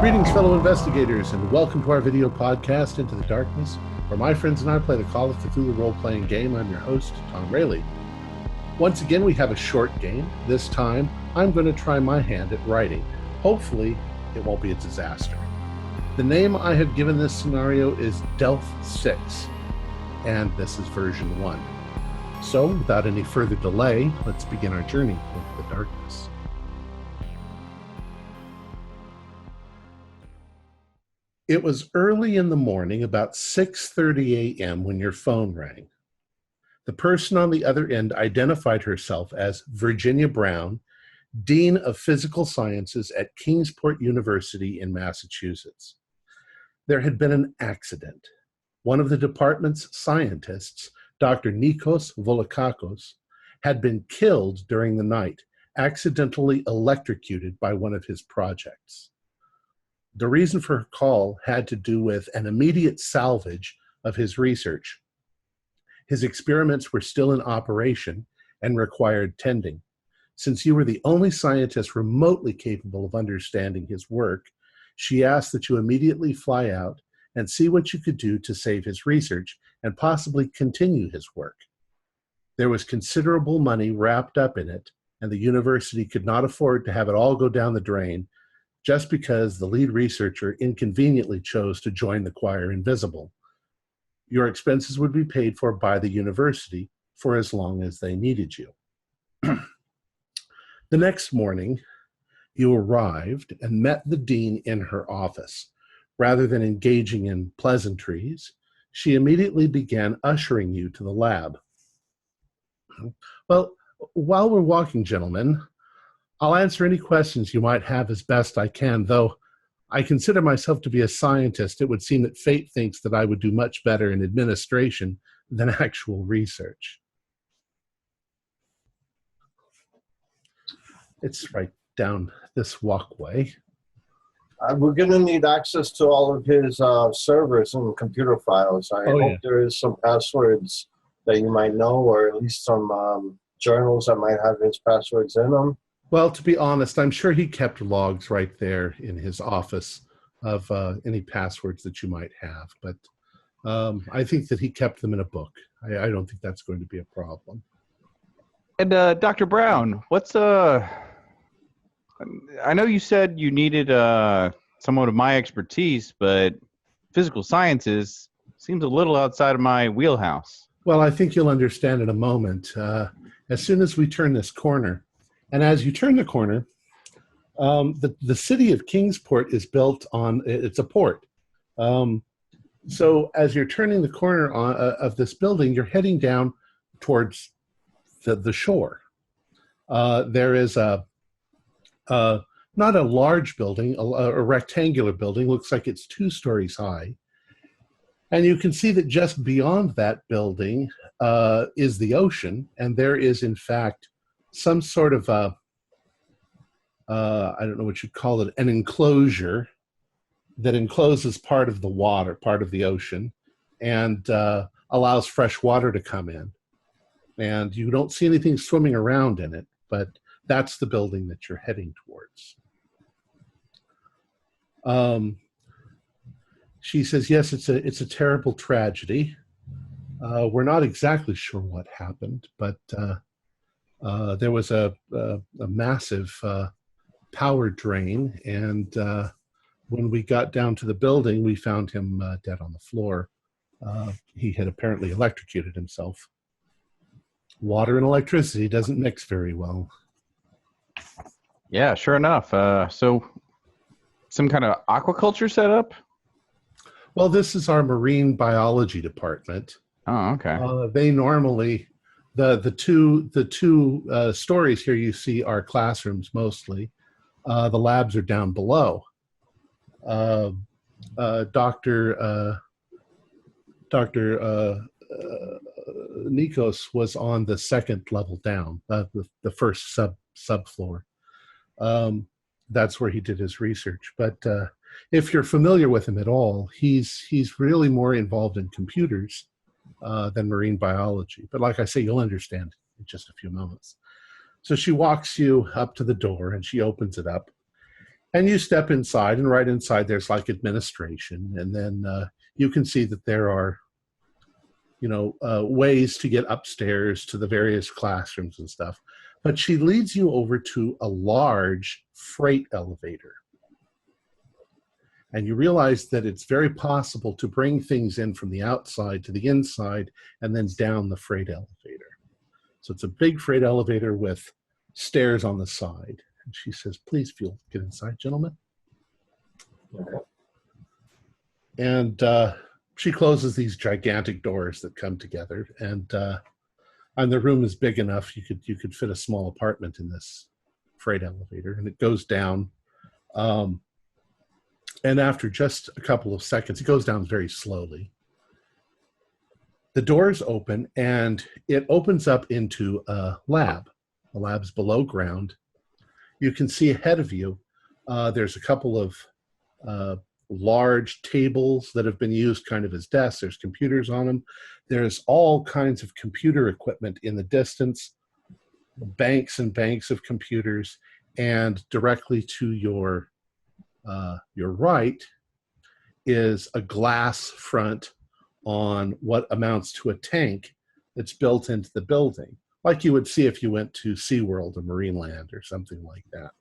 Greetings, fellow investigators, and welcome to our video podcast, Into the Darkness, where my friends and I play the Call of Cthulhu role-playing game. I'm your host, Tom Rayleigh. Once again, we have a short game. This time, I'm going to try my hand at writing. Hopefully, it won't be a disaster. The name I have given this scenario is Delph 6, and this is version 1. So, without any further delay, let's begin our journey into the darkness. It was early in the morning, about 6:30 a.m., when your phone rang. The person on the other end identified herself as Virginia Brown, Dean of Physical Sciences at Kingsport University in Massachusetts. There had been an accident. One of the department's scientists, Dr. Nikos Volokakos, had been killed during the night, accidentally electrocuted by one of his projects. The reason for her call had to do with an immediate salvage of his research. His experiments were still in operation and required tending. Since you were the only scientist remotely capable of understanding his work, she asked that you immediately fly out and see what you could do to save his research and possibly continue his work. There was considerable money wrapped up in it, and the university could not afford to have it all go down the drain just because the lead researcher inconveniently chose to join the choir invisible. Your expenses would be paid for by the university for as long as they needed you. The next morning, you arrived and met the dean in her office. Rather than engaging in pleasantries, she immediately began ushering you to the lab. Well, while we're walking, gentlemen, I'll answer any questions you might have as best I can, though I consider myself to be a scientist. It would seem that fate thinks that I would do much better in administration than actual research. It's right down this walkway. We're going to need access to all of his servers and computer files. I hope there is some passwords that you might know, or at least some journals that might have his passwords in them. Well, to be honest, I'm sure he kept logs right there in his office of any passwords that you might have. But I think that he kept them in a book. I don't think that's going to be a problem. And Dr. Brown, I know you said you needed somewhat of my expertise, but physical sciences seems a little outside of my wheelhouse. Well, I think you'll understand in a moment. As soon as we turn this corner, and as you turn the corner, the city of Kingsport is built on, it's a port. So as you're turning the corner of this building, you're heading down towards the shore. There is not a large building, a rectangular building, looks like it's 2 stories high. And you can see that just beyond that building is the ocean, and there is, in fact, some sort of I don't know what you'd call it, an enclosure that encloses part of the water, part of the ocean, and allows fresh water to come in. And you don't see anything swimming around in it, but that's the building that you're heading towards. She says, yes, it's a terrible tragedy. We're not exactly sure what happened, but there was a massive power drain, and when we got down to the building, we found him dead on the floor. He had apparently electrocuted himself. Water and electricity doesn't mix very well. Yeah, sure enough. So some kind of aquaculture setup? Well, this is our marine biology department. Oh, okay. They normally, the two stories here you see are classrooms mostly. The labs are down below. Dr. Nikos was on the second level down, the first subfloor. That's where he did his research. But if you're familiar with him at all, he's really more involved in computers than marine biology. But like I say, you'll understand in just a few moments. So she walks you up to the door, and she opens it up. And you step inside, and right inside there's like administration, and then you can see that there are, ways to get upstairs to the various classrooms and stuff. But she leads you over to a large freight elevator. And you realize that it's very possible to bring things in from the outside to the inside and then down the freight elevator. So it's a big freight elevator with stairs on the side. And she says, please get inside, gentlemen. Okay. And she closes these gigantic doors that come together. And the room is big enough, you could fit a small apartment in this freight elevator. And it goes down. And after just a couple of seconds, it goes down very slowly. The doors open, and it opens up into a lab. The lab's below ground. You can see ahead of you, there's a couple of large tables that have been used kind of as desks. There's computers on them. There's all kinds of computer equipment in the distance, banks and banks of computers, and directly to your right is a glass front on what amounts to a tank that's built into the building, like you would see if you went to SeaWorld or Marineland or something like that.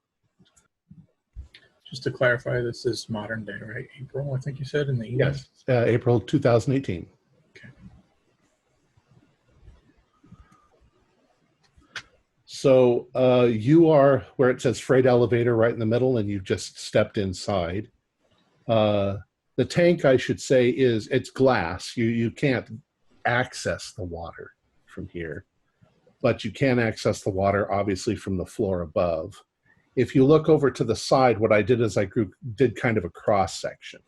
Just to clarify, this is modern day, right? April, I think you said in the email? Yes, April 2018. Okay. So you are where it says freight elevator right in the middle, and you've just stepped inside. The tank, I should say, it's glass. You can't access the water from here, but you can access the water, obviously, from the floor above. If you look over to the side, what I did is I did kind of a cross section.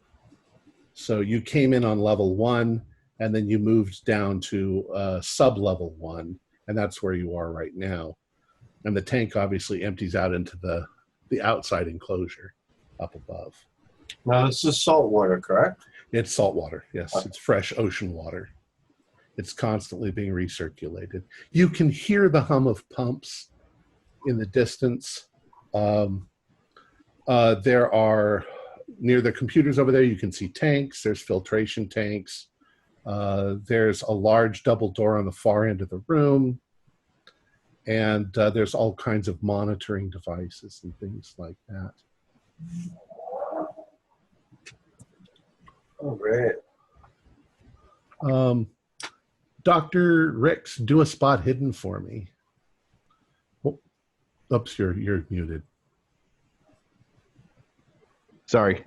So you came in on level 1, and then you moved down to sub-level 1, and that's where you are right now. And the tank obviously empties out into the outside enclosure up above. Now, this is salt water, correct? It's salt water, yes. It's fresh ocean water. It's constantly being recirculated. You can hear the hum of pumps in the distance. There are, near the computers over there, you can see tanks. There's filtration tanks. There's a large double door on the far end of the room. And there's all kinds of monitoring devices and things like that. Oh, great. Dr. Ricks, do a spot hidden for me. Oh, oops, you're muted. Sorry.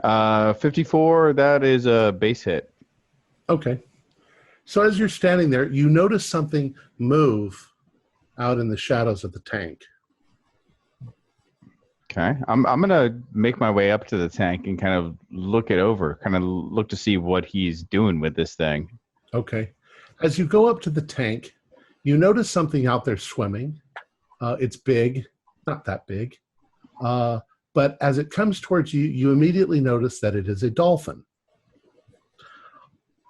54, that is a base hit. Okay. So as you're standing there, you notice something move out in the shadows of the tank. Okay. I'm going to make my way up to the tank and kind of look it over, kind of look to see what he's doing with this thing. Okay. As you go up to the tank, you notice something out there swimming. It's big, not that big. But as it comes towards you, you immediately notice that it is a dolphin.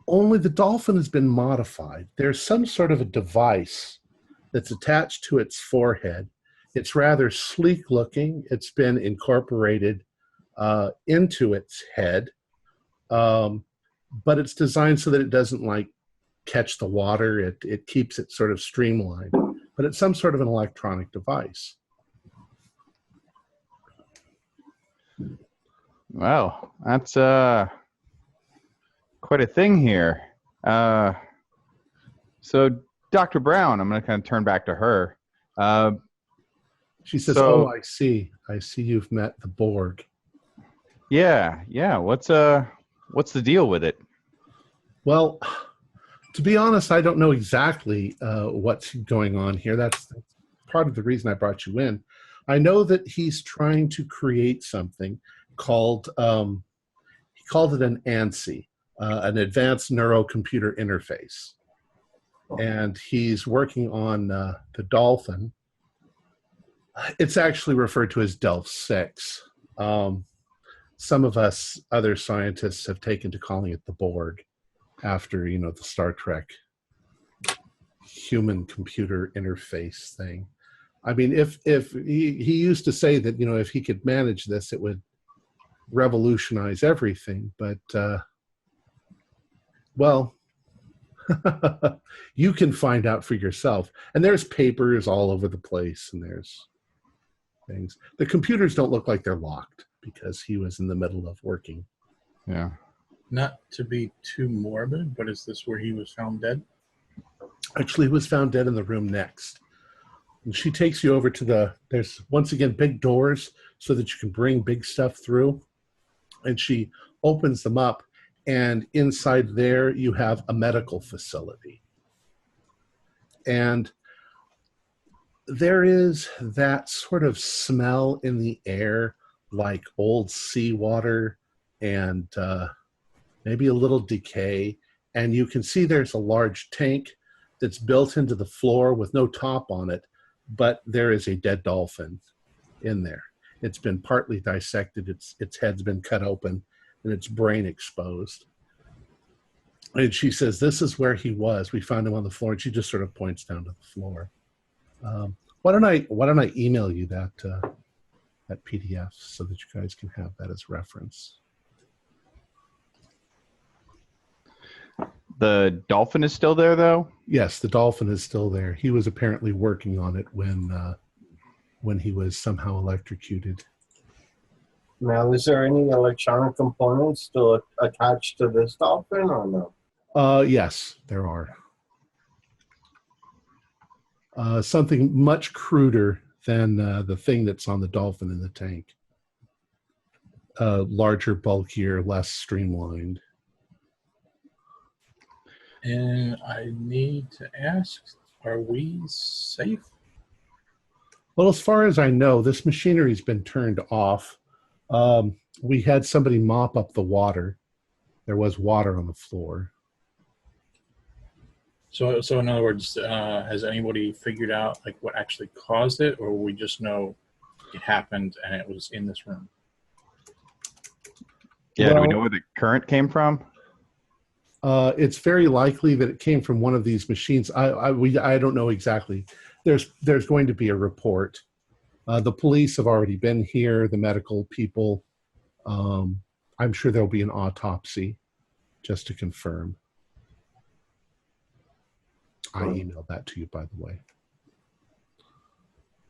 Only the dolphin has been modified. There's some sort of a device that's attached to its forehead. It's rather sleek looking. It's been incorporated into its head, but it's designed so that it doesn't like catch the water. It keeps it sort of streamlined, but it's some sort of an electronic device. Wow, that's quite a thing here. So, Dr. Brown, I'm going to kind of turn back to her. She says, "Oh, I see. I see you've met the Borg." Yeah. What's the deal with it? Well, to be honest, I don't know exactly what's going on here. That's part of the reason I brought you in. I know that he's trying to create something called, he called it an ANSI, an Advanced Neurocomputer Interface. And he's working on the dolphin. It's actually referred to as Delph 6. Some of us other scientists have taken to calling it the Borg after, the Star Trek human-computer interface thing. I mean, if he used to say that, if he could manage this, it would revolutionize everything, but well, you can find out for yourself. And there's papers all over the place, and there's things. The computers don't look like they're locked because he was in the middle of working. Yeah. Not to be too morbid, but is this where he was found dead? Actually, he was found dead in the room next. And she takes you over to there's once again big doors so that you can bring big stuff through. And she opens them up, and inside there you have a medical facility. And there is that sort of smell in the air, like old seawater and maybe a little decay. And you can see there's a large tank that's built into the floor with no top on it, but there is a dead dolphin in there. It's been partly dissected. Its head's been cut open and its brain exposed. And she says, "This is where he was. We found him on the floor." And she just sort of points down to the floor. Why don't I email you that PDF so that you guys can have that as reference? The dolphin is still there, though? Yes, the dolphin is still there. He was apparently working on it when he was somehow electrocuted. Now, is there any electronic components still attached to this dolphin or no? Yes, there are. Something much cruder than the thing that's on the dolphin in the tank. Larger, bulkier, less streamlined. And I need to ask, are we safe? Well, as far as I know, this machinery's been turned off. We had somebody mop up the water. There was water on the floor. So in other words, has anybody figured out like what actually caused it, or we just know it happened and it was in this room? Yeah, Well, do we know where the current came from? It's very likely that it came from one of these machines. I don't know exactly. There's going to be a report. The police have already been here, the medical people. I'm sure there'll be an autopsy just to confirm. I emailed that to you, by the way,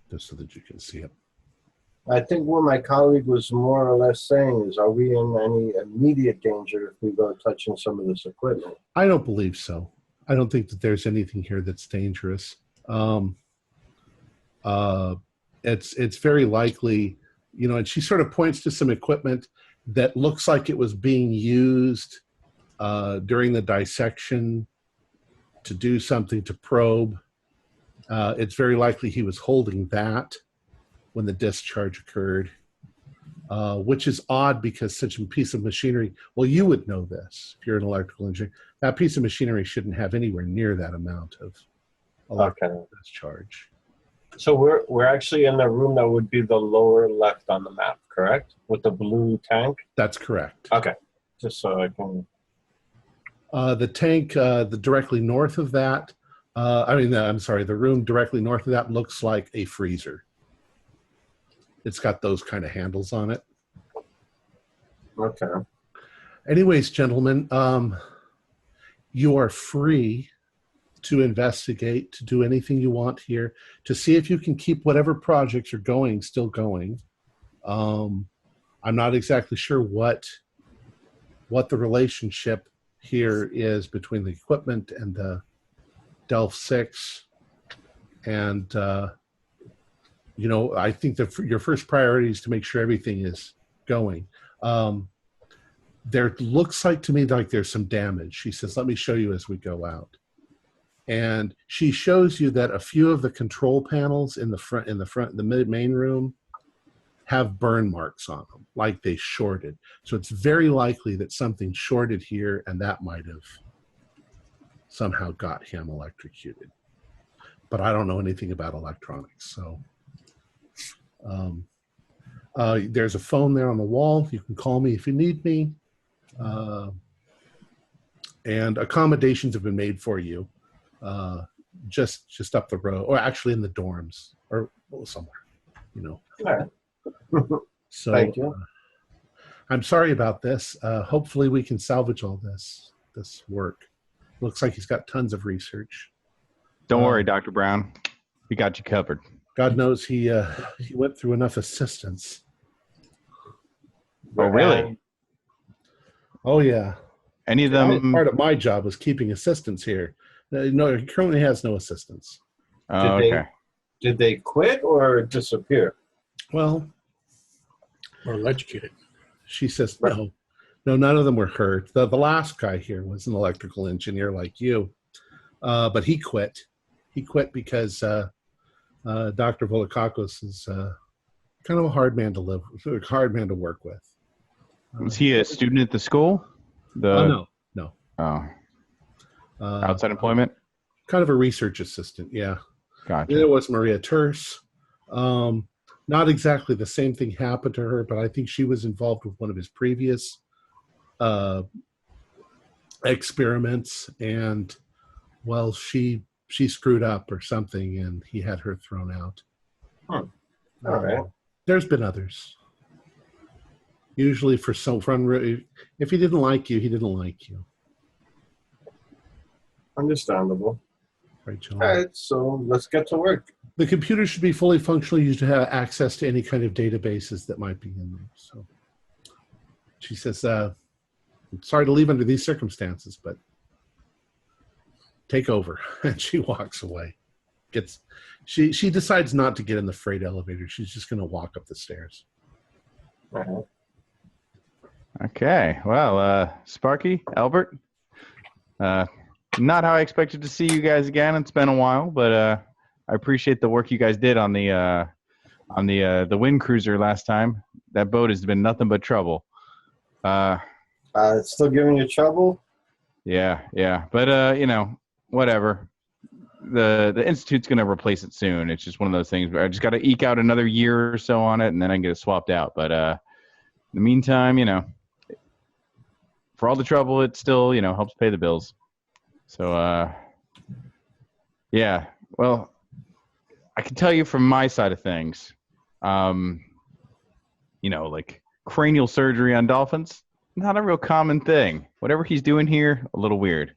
just so that you can see it. I think what my colleague was more or less saying is, are we in any immediate danger if we go touching some of this equipment? I don't believe so. I don't think that there's anything here that's dangerous. It's very likely, and she sort of points to some equipment that looks like it was being used during the dissection to do something to probe. It's very likely he was holding that when the discharge occurred, which is odd because such a piece of machinery, well, you would know this if you're an electrical engineer, that piece of machinery shouldn't have anywhere near that amount of electrical discharge. So we're actually in the room that would be the lower left on the map, correct? With the blue tank? That's correct. Okay, just so I can... The tank, the directly north of that, the room directly north of that looks like a freezer. It's got those kind of handles on it. Okay. Anyways, gentlemen, you are free to investigate, to do anything you want here, to see if you can keep whatever projects are going, still going. I'm not exactly sure what the relationship here is between the equipment and the Delph 6. And, I think that your first priority is to make sure everything is going. There looks like to me like there's some damage. She says, "Let me show you as we go out." And she shows you that a few of the control panels in the main room have burn marks on them, like they shorted. So it's very likely that something shorted here, and that might have somehow got him electrocuted. But I don't know anything about electronics, so there's a phone there on the wall. You can call me if you need me. And accommodations have been made for you, just up the road, or actually in the dorms, or somewhere, All right. So Thank you. I'm sorry about this. Hopefully we can salvage all this work. Looks like he's got tons of research. Don't worry, Dr. Brown. We got you covered. God knows he went through enough assistants. Oh, really? Oh, yeah. Any of them? Part of my job was keeping assistants here. No, he currently has no assistants. Oh, okay. Did they quit or disappear? Well, Or electrocuted. she says no, none of them were hurt. The last guy here was an electrical engineer like you, but he quit. He quit because Dr. Volokakos is kind of a hard man to work with. Was he a student at the school? No. Oh. Outside employment? Kind of a research assistant, yeah. Gotcha. There was Maria Terse. Not exactly the same thing happened to her, but I think she was involved with one of his previous experiments, and well, she screwed up or something, and he had her thrown out. Huh. All right. There's been others. Usually for some fun, if he didn't like you, he didn't like you. Understandable. Right, John? All right, so let's get to work. The computer should be fully functional. You should have access to any kind of databases that might be in there. So she says, I'm sorry to leave under these circumstances, but take over. And she walks away. She decides not to get in the freight elevator. She's just going to walk up the stairs. Uh-huh. Okay. Well, Sparky, Albert, not how I expected to see you guys again. It's been a while, but I appreciate the work you guys did on the wind cruiser last time. That boat has been nothing but trouble. It's still giving you trouble? Yeah. But whatever. The Institute's going to replace it soon. It's just one of those things where I just got to eke out another year or so on it, and then I can get it swapped out. But in the meantime, for all the trouble, it still, helps pay the bills. So, yeah. Well, I can tell you from my side of things, like cranial surgery on dolphins, not a real common thing. Whatever he's doing here, a little weird.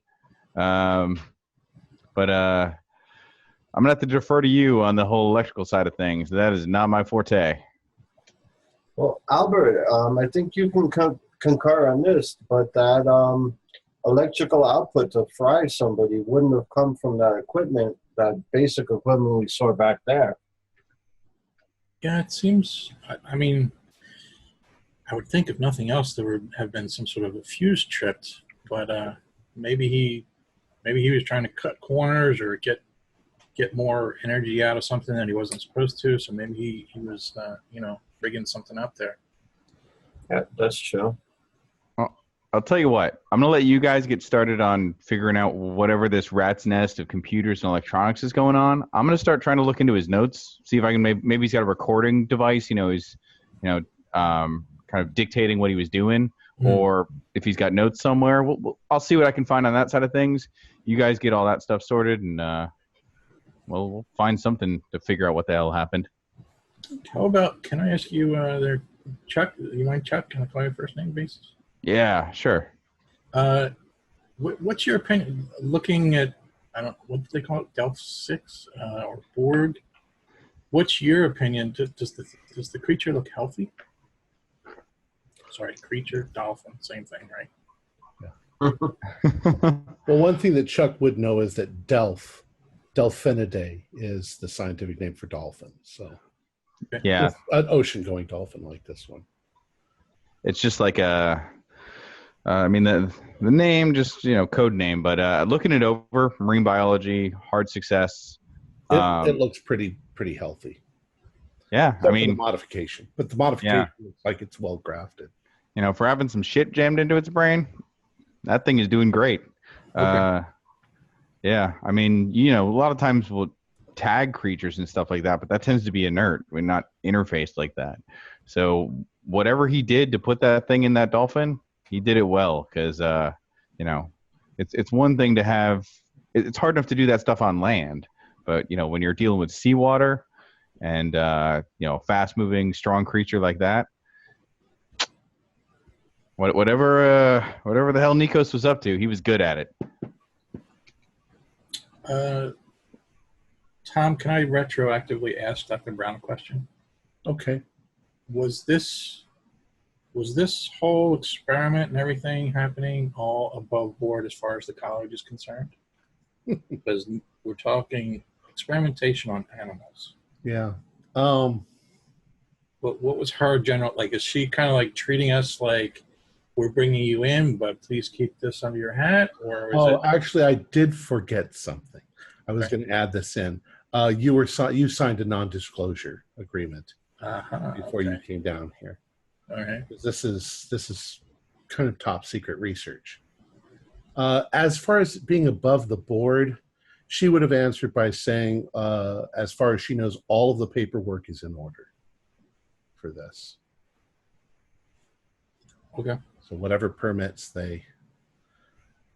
But I'm going to have to defer to you on the whole electrical side of things. That is not my forte. Well, Albert, I think you can concur on this, but that electrical output to fry somebody wouldn't have come from that equipment, that basic equipment we saw back there. Yeah, it seems, I mean, I would think if nothing else, there would have been some sort of a fuse tripped, but maybe he was trying to cut corners or get more energy out of something that he wasn't supposed to. So maybe he was, rigging something up there. Yeah, that's true. I'll tell you what. I'm going to let you guys get started on figuring out whatever this rat's nest of computers and electronics is going on. I'm going to start trying to look into his notes, see if I can maybe he's got a recording device, he's, kind of dictating what he was doing, or if he's got notes somewhere. I'll see what I can find on that side of things. You guys get all that stuff sorted, and we'll find something to figure out what the hell happened. How about, can I ask you there, Chuck? You mind, Chuck? Can I call you first name basis? Yeah, sure. What's your opinion? Looking at, I don't know, what do they call it, Delph 6 or Borg? What's your opinion? Does the creature look healthy? Sorry, creature, dolphin, same thing, right? Yeah. Well, one thing that Chuck would know is that Delphinidae is the scientific name for dolphin. So, yeah, an ocean-going dolphin like this one. It's just like the name, just code name. But looking it over, marine biology, hard success. It looks pretty healthy. Yeah, Except for the modification, but the modification looks like it's well grafted. For having some shit jammed into its brain, that thing is doing great. Okay. Yeah, a lot of times we'll tag creatures and stuff like that, but that tends to be inert. We're not interfaced like that. So whatever he did to put that thing in that dolphin, he did it well, because it's one thing to have. It's hard enough to do that stuff on land, but when you're dealing with seawater and fast moving, strong creature like that, Whatever the hell Nikos was up to, he was good at it. Tom, can I retroactively ask Dr. Brown a question? Okay. Was this whole experiment and everything happening all above board as far as the college is concerned? Because we're talking experimentation on animals. Yeah. But what was her general, like, is she kind of like treating us like we're bringing you in, but please keep this under your hat? Or is it... Actually, I did forget something. I was going to add this in. You signed a non-disclosure agreement before you came down here. All right. This is kind of top secret research. As far as being above the board, she would have answered by saying, as far as she knows, all of the paperwork is in order for this. Okay. So whatever permits they...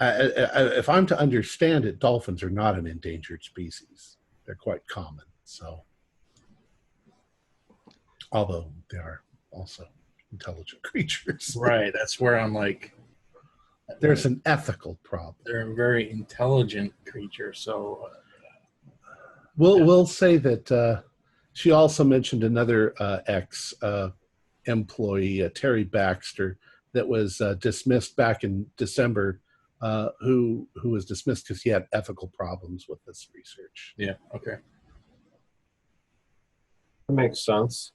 if I'm to understand it, dolphins are not an endangered species. They're quite common. So, although they are also intelligent creatures. Right. That's where I'm like... There's an ethical problem. They're a very intelligent creature, so... We'll say that she also mentioned another ex-employee, Terry Baxter, that was dismissed back in December, who was dismissed because he had ethical problems with this research. Yeah, okay. That makes sense.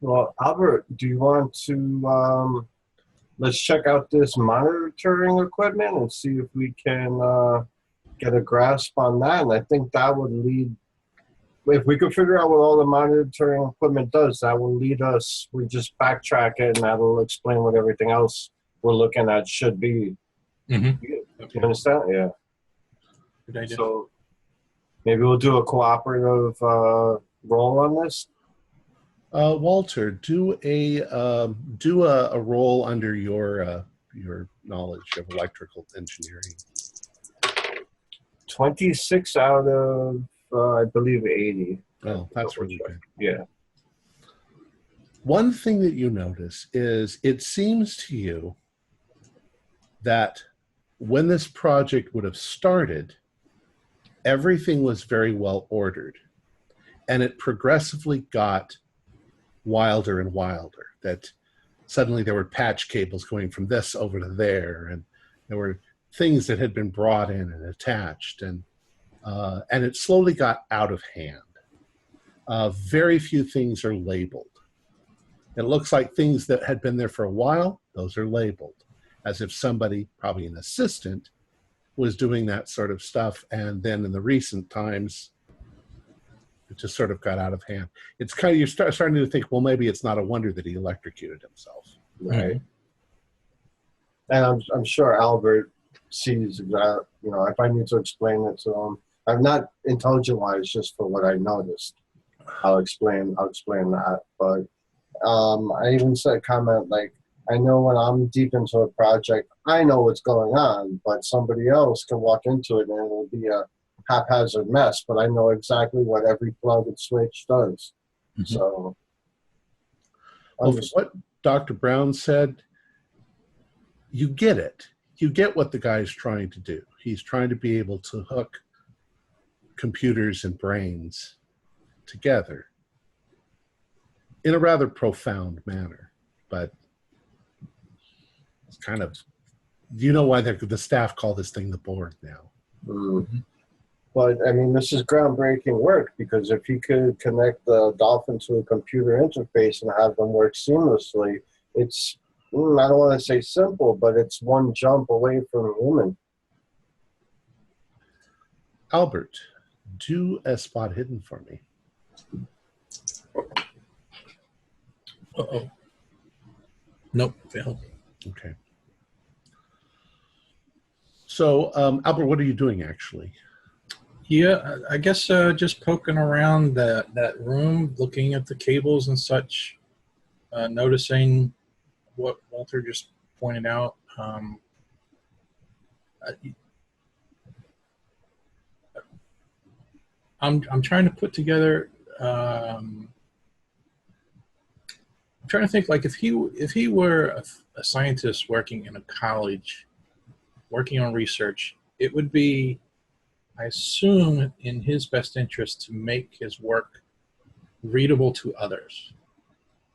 Well, Albert, do you want to... let's check out this monitoring equipment and see if we can get a grasp on that. And I think that would lead, if we could figure out what all the monitoring equipment does, that will lead us, we just backtrack it and that'll explain what everything else we're looking at should be. Mm-hmm. You understand? Yeah. Good idea. So maybe we'll do a cooperative role on this. Walter, do a roll under your knowledge of electrical engineering. 26 out of I believe 80. Oh, that's really good. Yeah. One thing that you notice is it seems to you that when this project would have started, everything was very well ordered, and it progressively got wilder and wilder, that suddenly there were patch cables going from this over to there, and there were things that had been brought in and attached, and it slowly got out of hand. Very few things are labeled. It looks like things that had been there for a while, those are labeled, as if somebody, probably an assistant, was doing that sort of stuff, and then in the recent times, it just sort of got out of hand. It's kind of, you're starting to think, well, maybe it's not a wonder that he electrocuted himself. Right. And I'm sure Albert sees that, if I need to explain it to him, I'm not intelligent-wise, just for what I noticed. I'll explain that. But I even said a comment like, I know when I'm deep into a project, I know what's going on, but somebody else can walk into it and it will be a haphazard mess, but I know exactly what every plug and switch does. Mm-hmm. So, well, what Dr. Brown said, you get it. You get what the guy's trying to do. He's trying to be able to hook computers and brains together in a rather profound manner. But it's kind of, you know why the staff call this thing the board now. Mm-hmm. But, I mean, this is groundbreaking work, because if you could connect the dolphin to a computer interface and have them work seamlessly, it's, I don't want to say simple, but it's one jump away from human. Albert, do a spot hidden for me. Uh-oh. Nope, failed. Okay. So, Albert, what are you doing, actually? Yeah, I guess just poking around that room, looking at the cables and such, noticing what Walter just pointed out. I'm trying to put together I'm trying to think, like, if he were a scientist working in a college, working on research, it would be, I assume, in his best interest to make his work readable to others.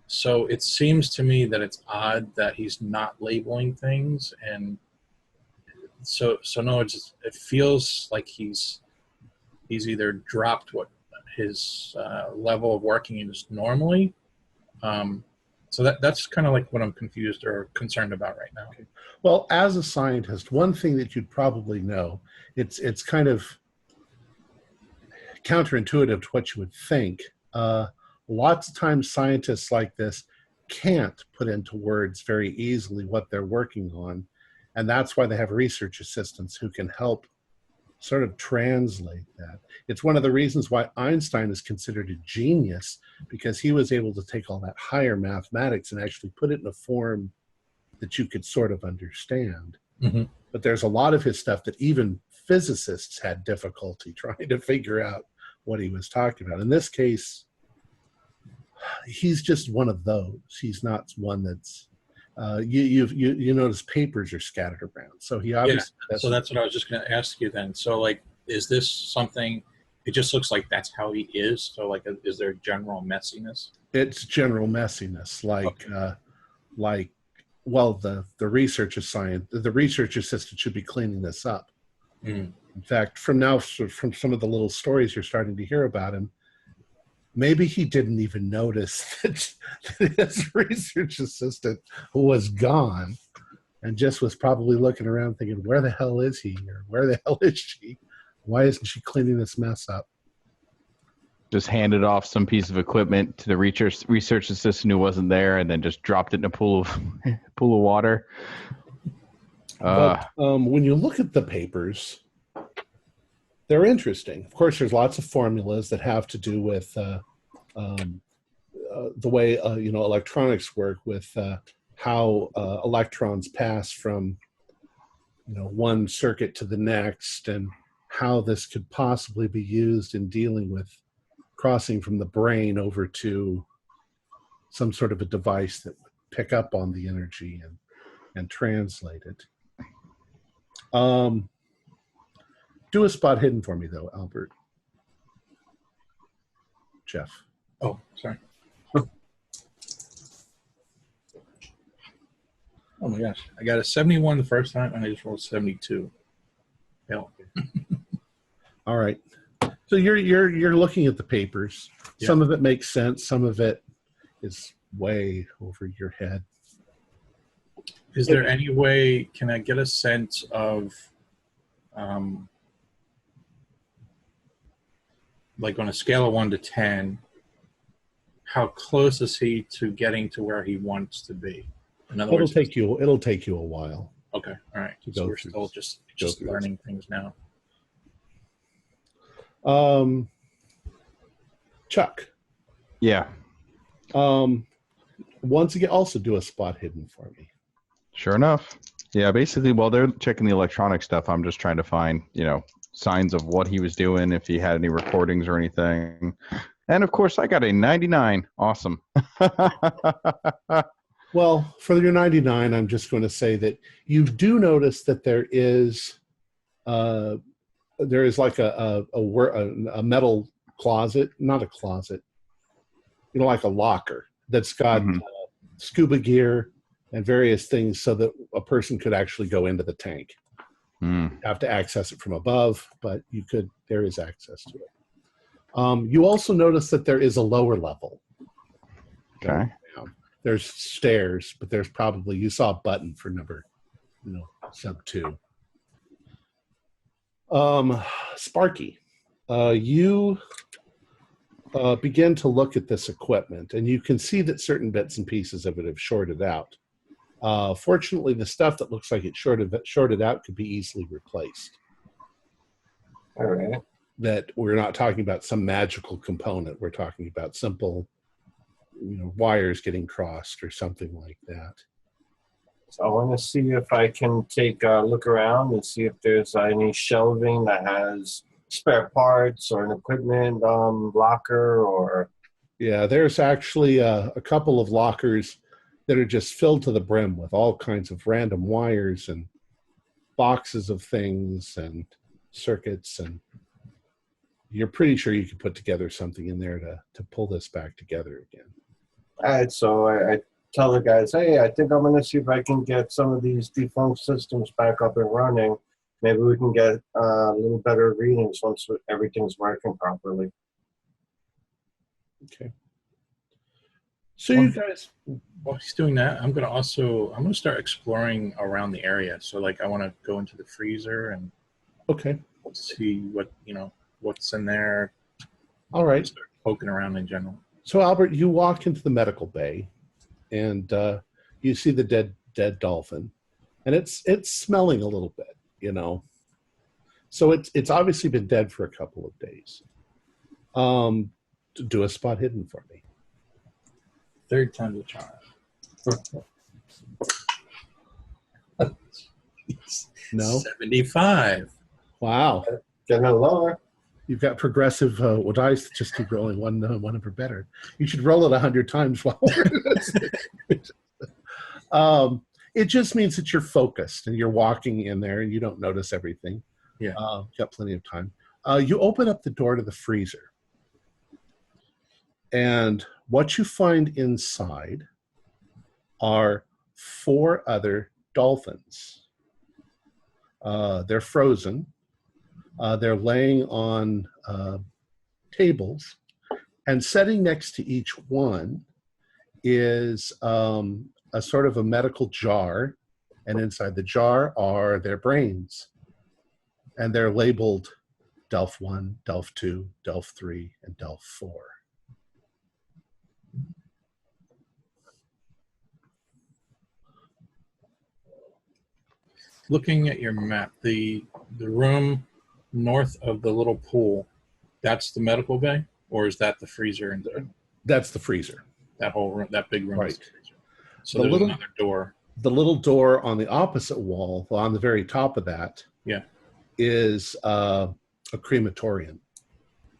So it seems to me that it's odd that he's not labeling things, and so no, it feels like he's either dropped what his level of working is normally. So that's kind of like what I'm confused or concerned about right now. Well, as a scientist, one thing that you'd probably know, it's kind of counterintuitive to what you would think. Lots of times scientists like this can't put into words very easily what they're working on. And that's why they have research assistants who can help sort of translate that. It's one of the reasons why Einstein is considered a genius, because he was able to take all that higher mathematics and actually put it in a form that you could sort of understand. Mm-hmm. But there's a lot of his stuff that even physicists had difficulty trying to figure out what he was talking about. In this case, he's just one of those. He's not one that's you notice papers are scattered around. So he obviously so that's what I was just going to ask you then. So, like, is this something? It just looks like that's how he is. So, like, is there general messiness? It's general messiness, like well, the research assistant should be cleaning this up. Mm. In fact, from some of the little stories you're starting to hear about him, maybe he didn't even notice that his research assistant was gone and just was probably looking around thinking, where the hell is he? Or where the hell is she? Why isn't she cleaning this mess up? Just handed off some piece of equipment to the research assistant who wasn't there, and then just dropped it in a pool of water. But when you look at the papers, they're interesting. Of course, there's lots of formulas that have to do with the way electronics work, with how electrons pass from one circuit to the next, and how this could possibly be used in dealing with crossing from the brain over to some sort of a device that would pick up on the energy and translate it. Do a spot hidden for me, though, Albert. Jeff. Oh, sorry. Oh my gosh, I got a 71 the first time, and I just rolled 72. Hell. All right. So you're looking at the papers. Yeah. Some of it makes sense. Some of it is way over your head. Is there any way? Can I get a sense of, like on a scale of 1 to 10, how close is he to getting to where he wants to be? In other words, it'll take you a while. Okay, all right. So we're still just learning things now. Chuck. Yeah. Once again, also do a spot hidden for me. Sure enough. Yeah, basically, while they're checking the electronic stuff, I'm just trying to find, signs of what he was doing, if he had any recordings or anything. And of course, I got a 99. Awesome. Well, for your 99, I'm just going to say that you do notice that there is like a metal closet, not a closet, like a locker that's got scuba gear and various things so that a person could actually go into the tank. You have to access it from above, but there is access to it. You also notice that there is a lower level. Okay. There's stairs, but there's probably, you saw a button for number, sub 2. Sparky, you begin to look at this equipment, and you can see that certain bits and pieces of it have shorted out. Fortunately, the stuff that looks like it shorted out could be easily replaced. All right. That we're not talking about some magical component. We're talking about simple, wires getting crossed or something like that. So I want to see if I can take a look around and see if there's any shelving that has spare parts or an equipment locker or Yeah, there's actually a couple of lockers that are just filled to the brim with all kinds of random wires and boxes of things and circuits, and you're pretty sure you could put together something in there to pull this back together again. All right, so I tell the guys, hey, I think I'm going to see if I can get some of these defunct systems back up and running. Maybe we can get a little better readings once everything's working properly. Okay. So you guys, while he's doing that, I'm gonna start exploring around the area. So like I want to go into the freezer and okay, see what's in there. All right. Start poking around in general. So Albert, you walk into the medical bay, and you see the dead dolphin, and it's smelling a little bit, So it's obviously been dead for a couple of days. Do a spot hidden for me. Third time's a charm. No? 75. Wow. Getting it lower. You've got progressive dice that just keep rolling one number better. You should roll it 100 times while it just means that you're focused and you're walking in there and you don't notice everything. Yeah. You've got plenty of time. You open up the door to the freezer. And what you find inside are 4 other dolphins. They're frozen. They're laying on tables, and sitting next to each one is a sort of a medical jar, and inside the jar are their brains, and they're labeled Delph 1, Delph 2, Delph 3, and Delph 4. Looking at your map, the room north of the little pool, that's the medical bay, or is that the freezer? And That's the freezer. That whole room, that big room, Right. is the freezer. So there's another door. The little door on the opposite wall, on the very top of that, Yeah. is a crematorium,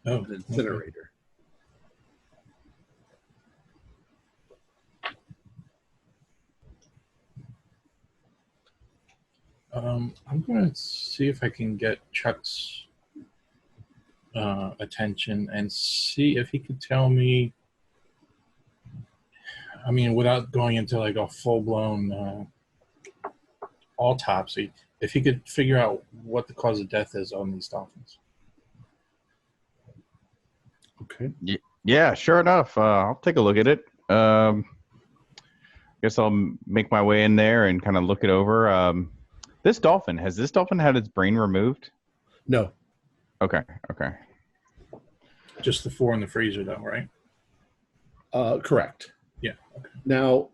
Oh, an incinerator. I'm going to see if I can get Chuck's attention and see if he could tell me, I mean, without going into like a full-blown autopsy, if he could figure out what the cause of death is on these dolphins. Okay. Yeah, sure enough. I'll take a look at it. Guess I'll make my way in there and kind of look it over. Has this dolphin had its brain removed? No. Okay. Just the 4 in the freezer, though, right? Correct. Yeah. Okay. Now,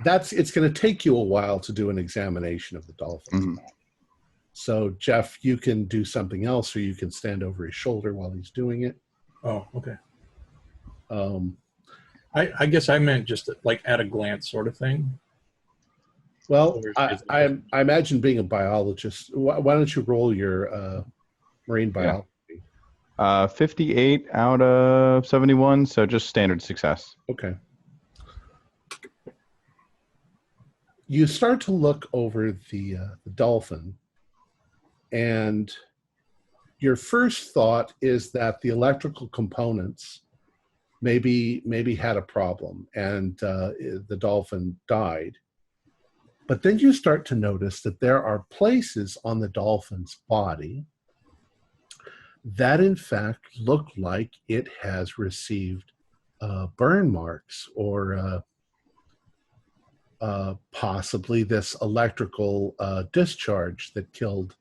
it's going to take you a while to do an examination of the dolphin. Mm-hmm. So, Jeff, you can do something else, or you can stand over his shoulder while he's doing it. Oh, okay. I guess I meant just like at a glance sort of thing. Well, I imagine being a biologist. Why don't you roll your marine biology? 58 out of 71, so just standard success. Okay. You start to look over the dolphin, and your first thought is that the electrical components maybe had a problem, and the dolphin died. But then you start to notice that there are places on the dolphin's body that in fact look like it has received burn marks, or possibly this electrical discharge that killed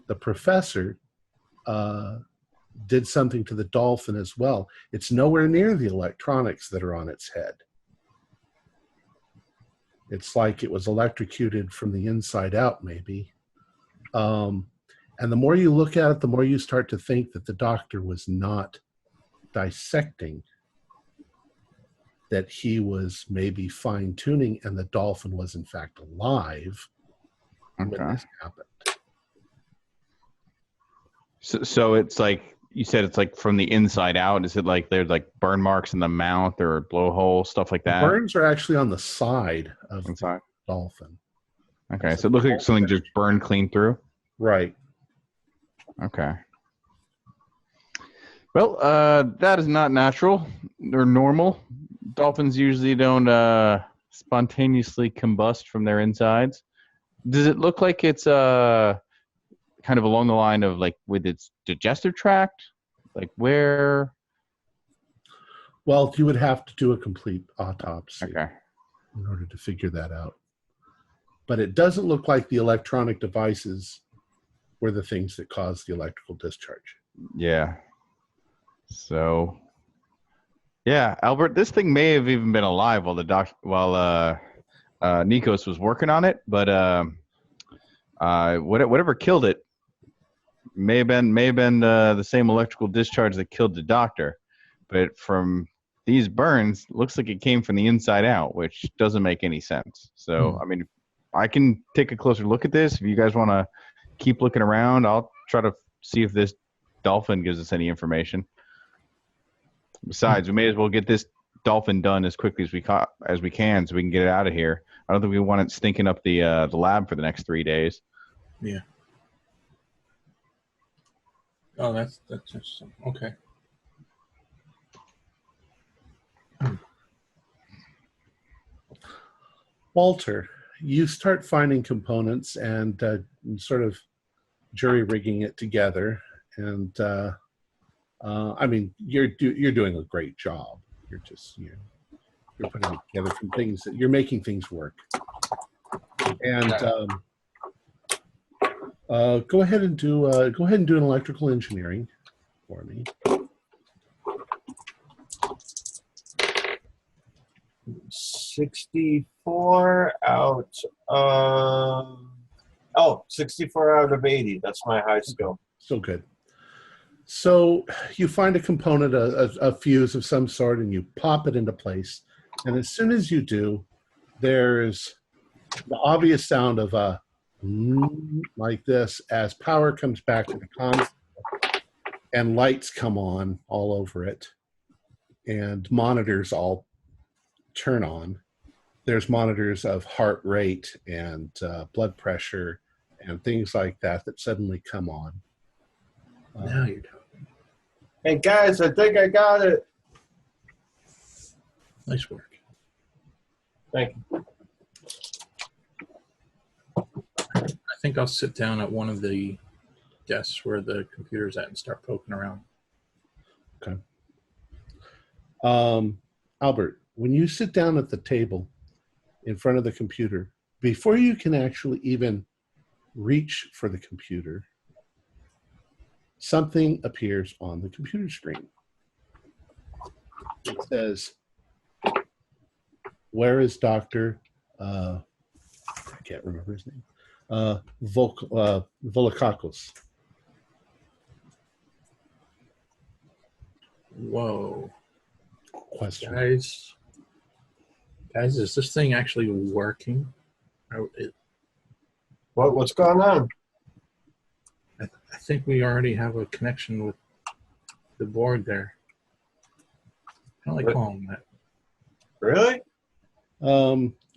the professor did something to the dolphin as well. It's nowhere near the electronics that are on its head. It's like it was electrocuted from the inside out, maybe. And the more you look at it, the more you start to think that the doctor was not dissecting, that he was maybe fine-tuning, and the dolphin was in fact alive when this happened. So it's like you said it's like from the inside out. Is it like there's like burn marks in the mouth or blowhole, stuff like that? The burns are actually on the side of Inside. the dolphin. Okay, so it looks like something just burned clean through. Right. Okay. Well, that is not natural or normal. Dolphins usually don't spontaneously combust from their insides. Does it look like it's kind of along the line of like with its digestive tract? Like where? Well, you would have to do a complete autopsy in order to figure that out. But it doesn't look like the electronic devices were the things that caused the electrical discharge. Yeah. So, yeah, Albert, this thing may have even been alive while Nikos was working on it, but whatever killed it may have been the same electrical discharge that killed the doctor. But from these burns, looks like it came from the inside out, which doesn't make any sense. So, I mean, I can take a closer look at this. If you guys want to keep looking around, I'll try to see if this dolphin gives us any information. Besides, we may as well get this dolphin done as quickly as we can, so we can get it out of here. I don't think we want it stinking up the lab for the next 3 days. Yeah. Oh, that's just okay. Walter, you start finding components and sort of jury-rigging it together, and I mean, you're doing a great job. You're just you're putting it together from things that you're making things work. And go ahead and do an electrical engineering for me. 64 out of 64 out of 80. That's my high skill. So good. So you find a component, a fuse of some sort, and you pop it into place. And as soon as you do, there's the obvious sound of a like this as power comes back to the console and lights come on all over it and monitors all turn on. There's monitors of heart rate and blood pressure and things like that suddenly come on. Now you're talking. Hey guys, I think I got it. Nice work. Thank you. I think I'll sit down at one of the desks where the computer's at and start poking around. Okay. Albert, when you sit down at the table in front of the computer, before you can actually even reach for the computer, something appears on the computer screen. It says, "Where is Dr. I can't remember his name. Volokakos." Whoa. Question. Guys, is this thing actually working? What's going on? I think we already have a connection with the board there. I don't like calling that. Really?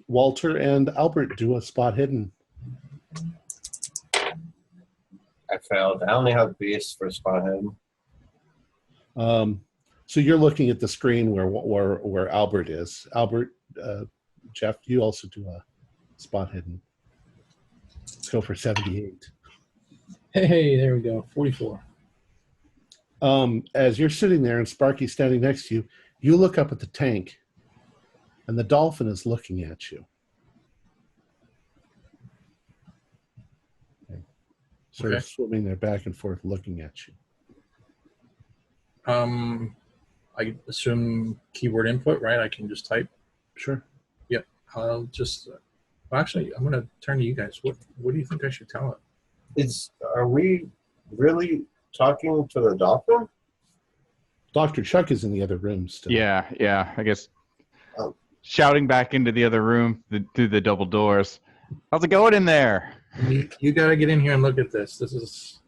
Walter and Albert, do a spot hidden. I failed. I only have beasts for spot hidden. So you're looking at the screen where Albert is. Albert, Jeff, you also do a spot hidden. Let's go for 78. Hey, there we go. 44. As you're sitting there and Sparky's standing next to you, you look up at the tank, and the dolphin is looking at you. Okay. Sort of swimming there back and forth looking at you. I assume keyboard input, right? I can just type. Sure. Yep. I'll just. Well, actually, I'm going to turn to you guys. What do you think I should tell it? Are we really talking to the dolphin? Dr. Chuck is in the other room still. Yeah. I guess shouting back into the other room through the double doors. How's it going in there? You got to get in here and look at this. This is.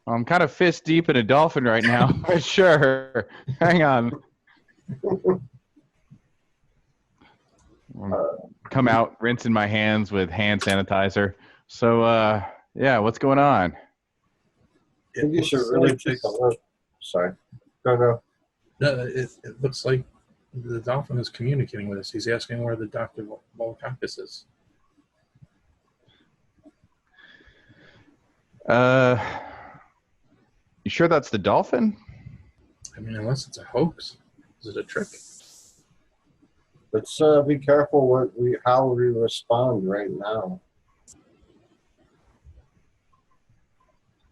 I'm kind of fist deep in a dolphin right now, but sure. Hang on. Come out, rinsing my hands with hand sanitizer. So, yeah, what's going on? I think you should really take a look. Sorry. Go. No, it looks like the dolphin is communicating with us. He's asking where the Dr. Volocopis is. You sure that's the dolphin? I mean, unless it's a hoax. Is it a trick? Let's be careful how we respond right now.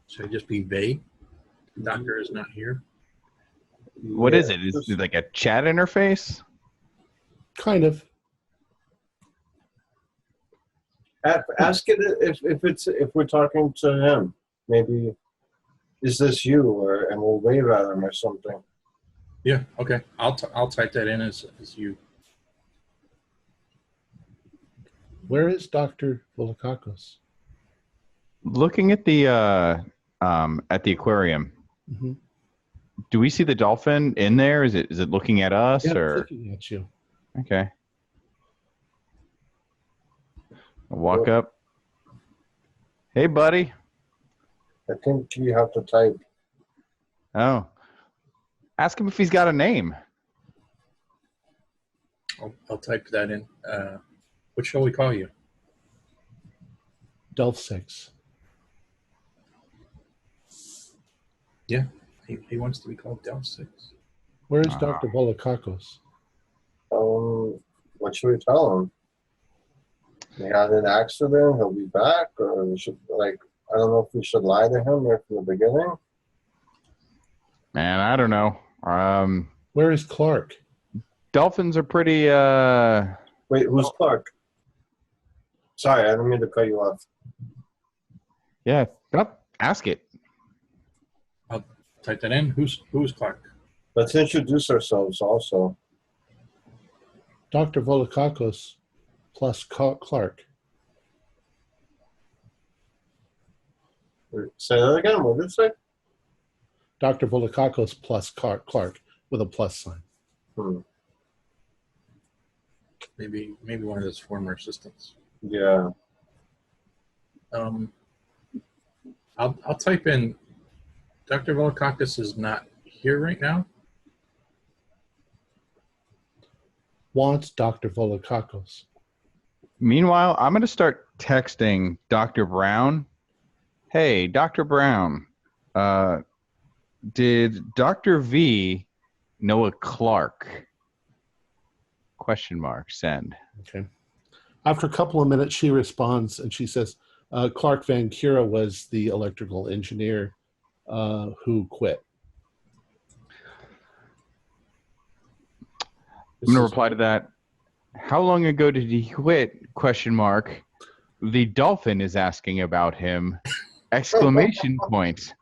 Should I just be vague? The doctor is not here. What is it? Is it like a chat interface? Kind of. Ask it if we're talking to him. Maybe, is this you? And we'll wave at him or something. Yeah. Okay. I'll type that in as you. Where is Dr. Volokakos? Looking at the aquarium. Mm-hmm. Do we see the dolphin in there? Is it looking at us Yeah, or it's looking at you. okay? I'll walk up. Hey, buddy. I think you have to type. Oh, ask him if he's got a name. I'll type that in. What shall we call you? Delph 6. Yeah, he wants to be called Delph 6. Where is Dr. Volokakos? What should we tell him? He had an accident. He'll be back, or we should I don't know if we should lie to him right from the beginning. Man, I don't know. Where is Clark? Dolphins are pretty. Wait, who's Clark? Sorry, I didn't mean to cut you off. Yeah, ask it. I'll type that in. Who's Clark? Let's introduce ourselves also. Dr. Volokakos plus Clark. Say that again. What did it say? Dr. Volokakos plus Clark with a plus sign. Maybe one of his former assistants. Yeah. I'll type in. Dr. Volokakis is not here right now. Wants Dr. Volokakos. Meanwhile, I'm going to start texting Dr. Brown. Hey, Dr. Brown, did Dr. V know a Clark? Question mark, send. Okay. After a couple of minutes, she responds and she says, Clark Van Cura was the electrical engineer who quit. I'm going to reply to that. How long ago did he quit? Question mark. The dolphin is asking about him. Exclamation point.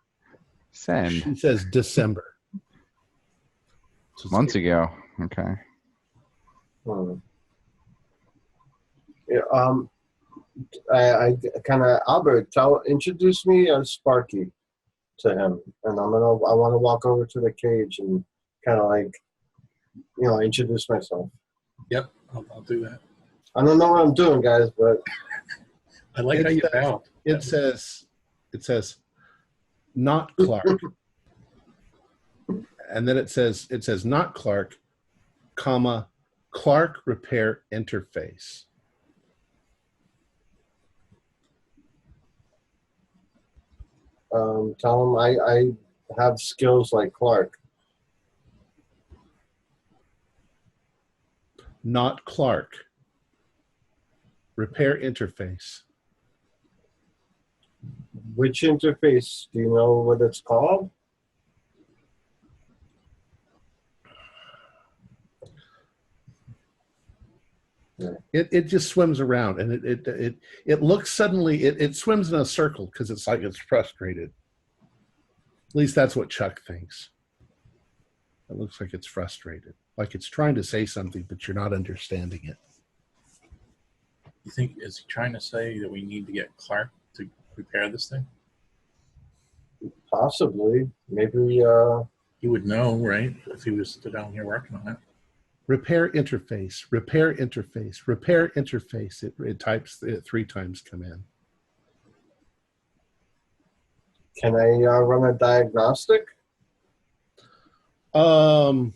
Send. She says December. Months ago. Okay. Yeah, I kind of Albert introduce me as Sparky to him, and I want to walk over to the cage and kind of introduce myself. Yep, I'll do that. I don't know what I'm doing, guys, but I like how you bow. It says not Clark. And then it says not Clark, comma, Clark Repair Interface. Tell him I have skills like Clark. Not Clark. Repair Interface. Which interface? Do you know what it's called? It just swims around, and it looks suddenly it swims in a circle because it's like it's frustrated. At least that's what Chuck thinks. It looks like it's frustrated, like it's trying to say something, but you're not understanding it. You think, is he trying to say that we need to get Clark to repair this thing? Possibly. Maybe. He would know, right? If he was down here working on it. Repair interface, repair interface, repair interface. It types it 3 times command. Can I run a diagnostic? Do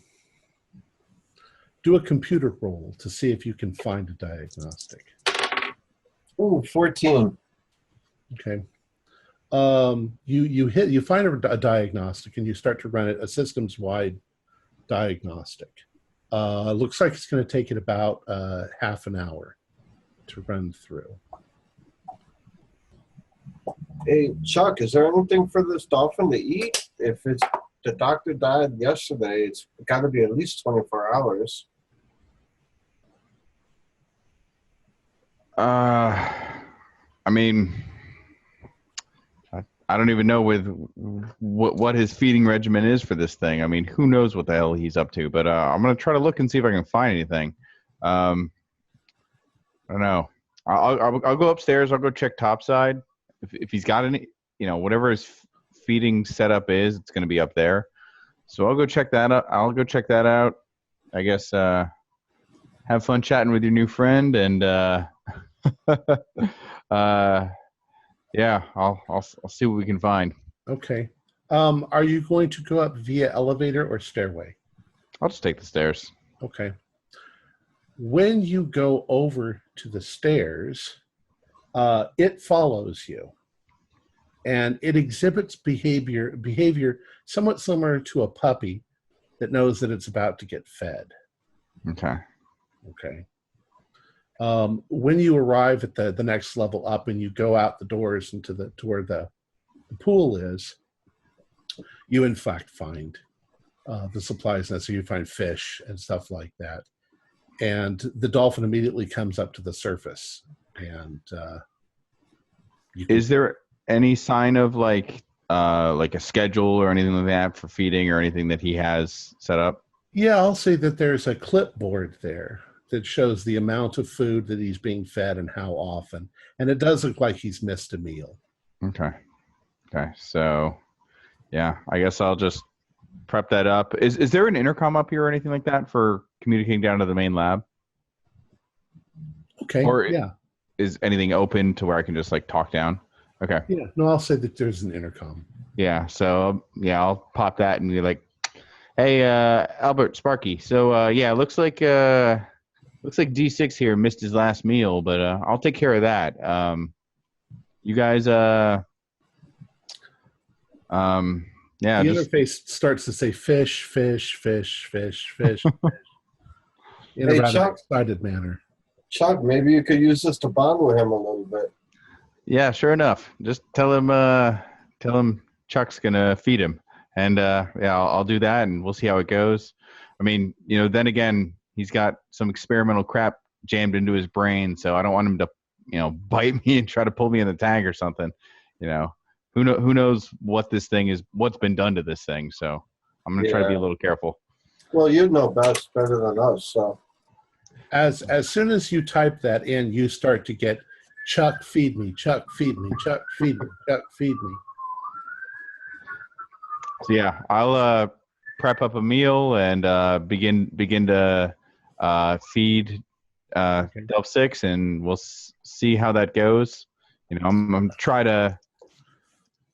a computer roll to see if you can find a diagnostic. Ooh, 14. Okay. You find a diagnostic and you start to run it, a systems-wide diagnostic. Looks like it's going to take it about half an hour to run through. Hey, Chuck, is there anything for this dolphin to eat? If the doctor died yesterday, it's got to be at least 24 hours. I mean, I don't even know what his feeding regimen is for this thing. I mean, who knows what the hell he's up to? But I'm gonna try to look and see if I can find anything. I don't know. I'll go upstairs. I'll go check topside. If he's got any, whatever his feeding setup is, it's gonna be up there. So I'll go check that out. I guess have fun chatting with your new friend, and yeah, I'll see what we can find. Okay. Are you going to go up via elevator or stairway? I'll just take the stairs. Okay. When you go over to the stairs, it follows you, and it exhibits behavior somewhat similar to a puppy that knows that it's about to get fed. Okay. Okay. When you arrive at the next level up and you go out the doors into to where the pool is, you in fact find the supplies necessary. You find fish and stuff like that, and the dolphin immediately comes up to the surface. And is there any sign of like a schedule or anything like that for feeding or anything that he has set up? Yeah, I'll say that there's a clipboard there that shows the amount of food that he's being fed and how often. And it does look like he's missed a meal. Okay. So, yeah, I guess I'll just prep that up. Is there an intercom up here or anything like that for communicating down to the main lab? Okay, or yeah. Is anything open to where I can just like talk down? Okay. Yeah, no, I'll say that there's an intercom. Yeah, so, yeah, I'll pop that and be like, hey, Albert, Sparky. So, yeah, looks like D6 here missed his last meal, but I'll take care of that. You guys, yeah. The interface starts to say fish, fish, fish, fish, fish, fish. In a rather excited manner. Chuck, maybe you could use this to bond with him a little bit. Yeah, sure enough. Just tell him Chuck's gonna feed him, and yeah, I'll do that, and we'll see how it goes. I mean, then again, he's got some experimental crap jammed into his brain, so I don't want him to, bite me and try to pull me in the tank or something. Who knows what this thing is, what's been done to this thing. So I'm going to try to be a little careful. Well, you know best, better than us. So as soon as you type that in, you start to get Chuck, feed me, Chuck, feed me, Chuck, feed me, Chuck, feed me. So yeah, I'll prep up a meal and begin to feed Delph 6, and we'll see how that goes. I'm try to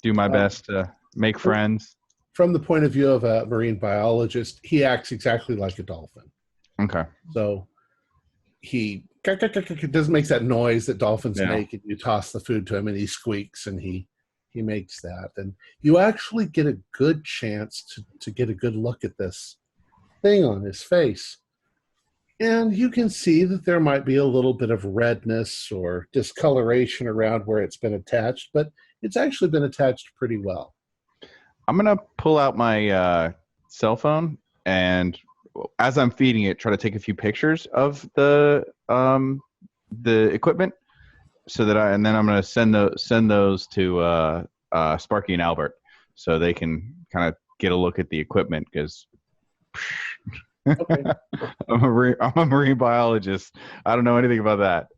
do my best to make friends. From the point of view of a marine biologist, he acts exactly like a dolphin. Okay. So he doesn't make that noise that dolphins make, and you toss the food to him and he squeaks and he makes that. And you actually get a good chance to get a good look at this thing on his face. And you can see that there might be a little bit of redness or discoloration around where it's been attached, but it's actually been attached pretty well. I'm going to pull out my cell phone, and as I'm feeding it, try to take a few pictures of the equipment, so that and then I'm going to send those to Sparky and Albert, so they can kind of get a look at the equipment, because Okay. I'm a marine biologist. I don't know anything about that.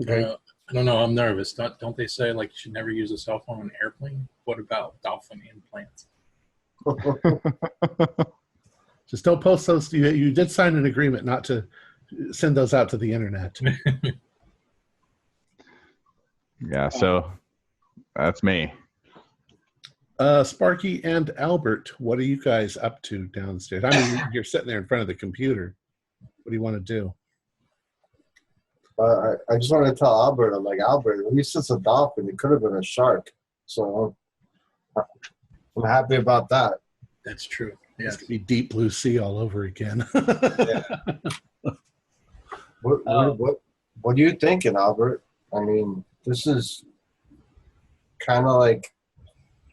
Okay. I don't know. I'm nervous. Don't they say like you should never use a cell phone on an airplane? what about dolphin implants? Just don't post those. You did sign an agreement not to send those out to the internet. Yeah, so that's me. Sparky and Albert, what are you guys up to downstairs? I mean, you're sitting there in front of the computer. What do you want to do? I just wanted to tell Albert, I'm like, Albert, at least it's a dolphin. It could have been a shark. So I'm happy about that. That's true. It's Yes. going to be deep blue sea all over again. Yeah. What are you thinking, Albert? I mean, this is kind of like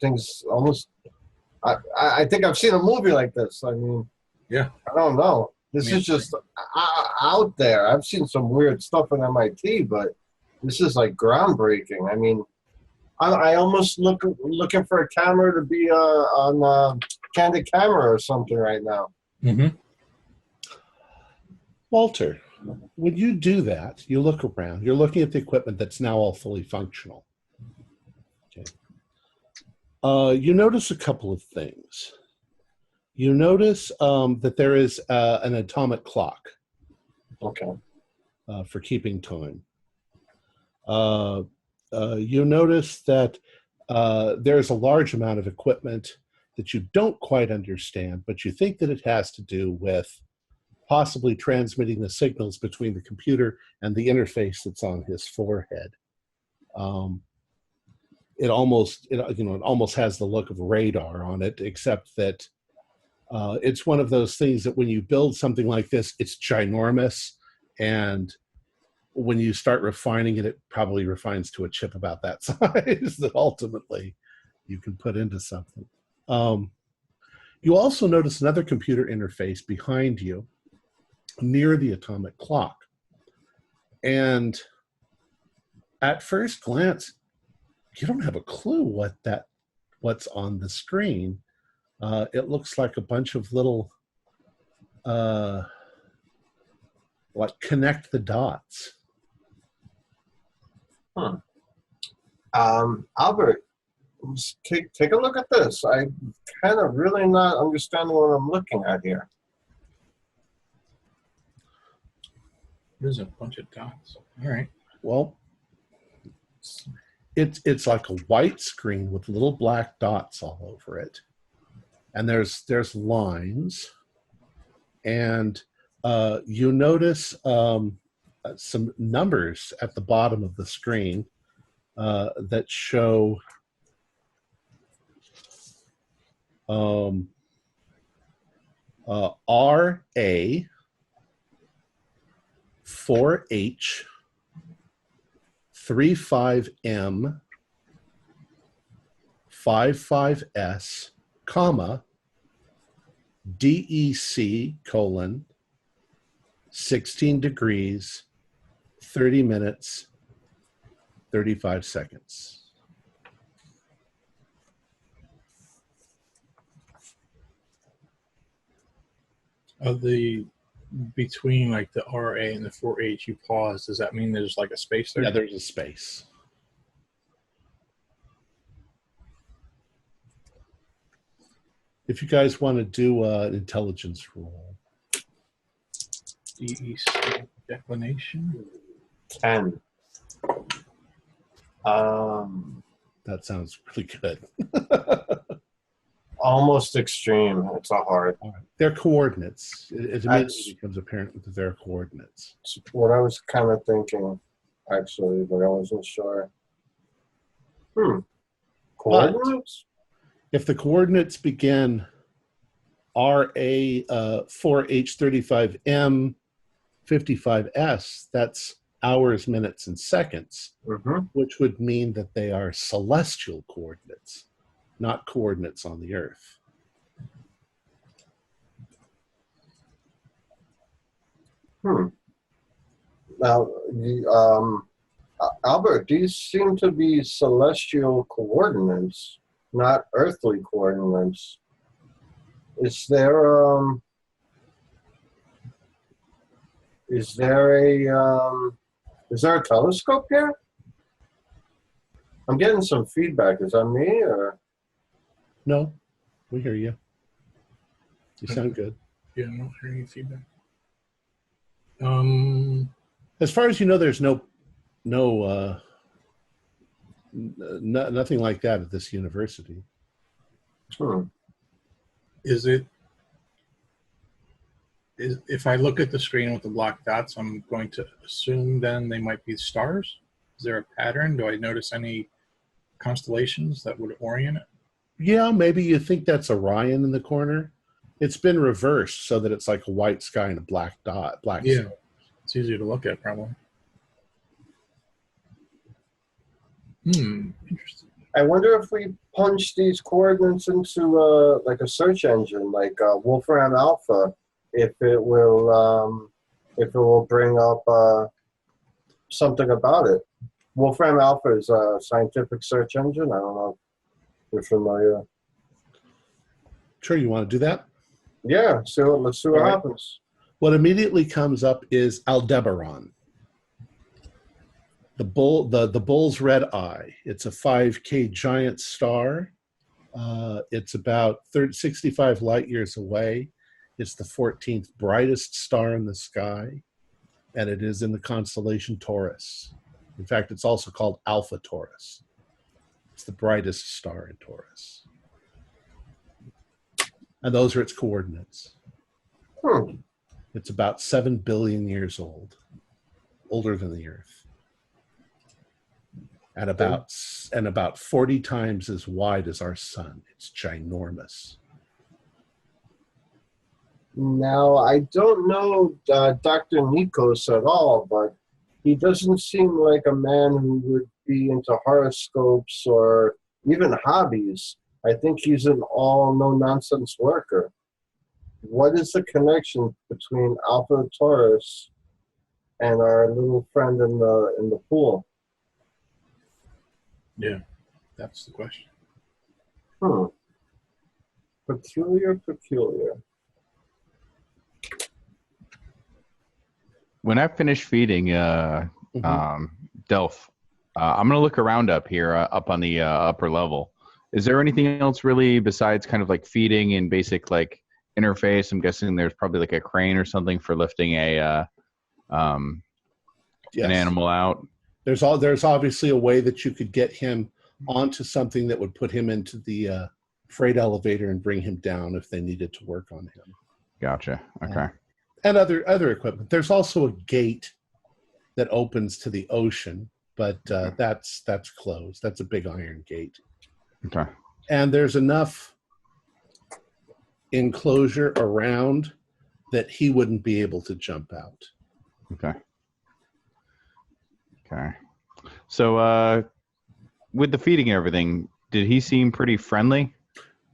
things almost. I think I've seen a movie like this. I mean, Yeah. I don't know. This is just out there. I've seen some weird stuff in MIT, but this is like groundbreaking. I mean, I almost looking for a camera to be on Candid Camera or something right now. Mm-hmm. Walter, when you do that, you look around. You're looking at the equipment that's now all fully functional. Okay. You notice a couple of things. You notice that there is an atomic clock. Okay. For keeping time. You notice that there's a large amount of equipment that you don't quite understand, but you think that it has to do with possibly transmitting the signals between the computer and the interface that's on his forehead. It almost has the look of radar on it, except that it's one of those things that when you build something like this, it's ginormous, and when you start refining it, it probably refines to a chip about that size that ultimately you can put into something. You also notice another computer interface behind you near the atomic clock. And at first glance, you don't have a clue what's on the screen. It looks like a bunch of little like connect the dots. Huh. Albert, take a look at this. I'm kind of really not understanding what I'm looking at here. There's a bunch of dots. All right. Well, it's like a white screen with little black dots all over it, and there's lines, and you notice some numbers at the bottom of the screen that show RA 4H 35M 55S, comma, DEC, colon, 16 degrees, 30 minutes, 35 seconds. Of the between like the RA and the 4H, you pause. Does that mean there's like a space there? Yeah, there's a space. If you guys want to do an intelligence roll. DEC declination. 10. That sounds really good. Almost extreme. It's a hard. All right. Their coordinates. It immediately becomes apparent with their coordinates. It's what I was kind of thinking, actually, but I wasn't sure. Coordinates? If the coordinates begin RA 4H35M 55S, that's hours, minutes, and seconds, which would mean that they are celestial coordinates, not coordinates on the Earth. Now, Albert, these seem to be celestial coordinates, not earthly coordinates. Is there a telescope here? I'm getting some feedback. Is that me or? No, we hear you. You sound good. Yeah, I'm not hearing any feedback. As far as you know, there's nothing like that at this university. If I look at the screen with the black dots, I'm going to assume then they might be stars. Is there a pattern? Do I notice any constellations that would orient it? Yeah, maybe you think that's Orion in the corner. It's been reversed so that it's like a white sky and a black dot. Yeah, it's easier to look at, probably. Interesting. I wonder if we punch these coordinates into like a search engine, like Wolfram Alpha, if it will bring up something about it. Wolfram Alpha is a scientific search engine. I don't know if you're familiar. Sure, you want to do that? Yeah, so let's see what happens. What immediately comes up is Aldebaran. The bull's red eye. It's a 5K giant star. It's about 65 light years away. It's the 14th brightest star in the sky, and it is in the constellation Taurus. In fact, it's also called Alpha Taurus. It's the brightest star in Taurus. And those are its coordinates. It's about 7 billion years old, older than the Earth. And about 40 times as wide as our sun. It's ginormous. Now, I don't know Dr. Nikos at all, but he doesn't seem like a man who would be into horoscopes or even hobbies. I think he's an all no-nonsense worker. What is the connection between Alpha Taurus and our little friend in the pool? Yeah, that's the question. Peculiar. When I finish feeding Delph, I'm going to look around up here, up on the upper level. Is there anything else really besides kind of like feeding and basic like interface? I'm guessing there's probably like a crane or something for lifting an animal out. There's obviously a way that you could get him onto something that would put him into the freight elevator and bring him down if they needed to work on him. Gotcha. Okay. And other equipment. There's also a gate that opens to the ocean, but that's closed. That's a big iron gate. Okay. And there's enough enclosure around that he wouldn't be able to jump out. Okay. Okay. So with the feeding and everything, did he seem pretty friendly?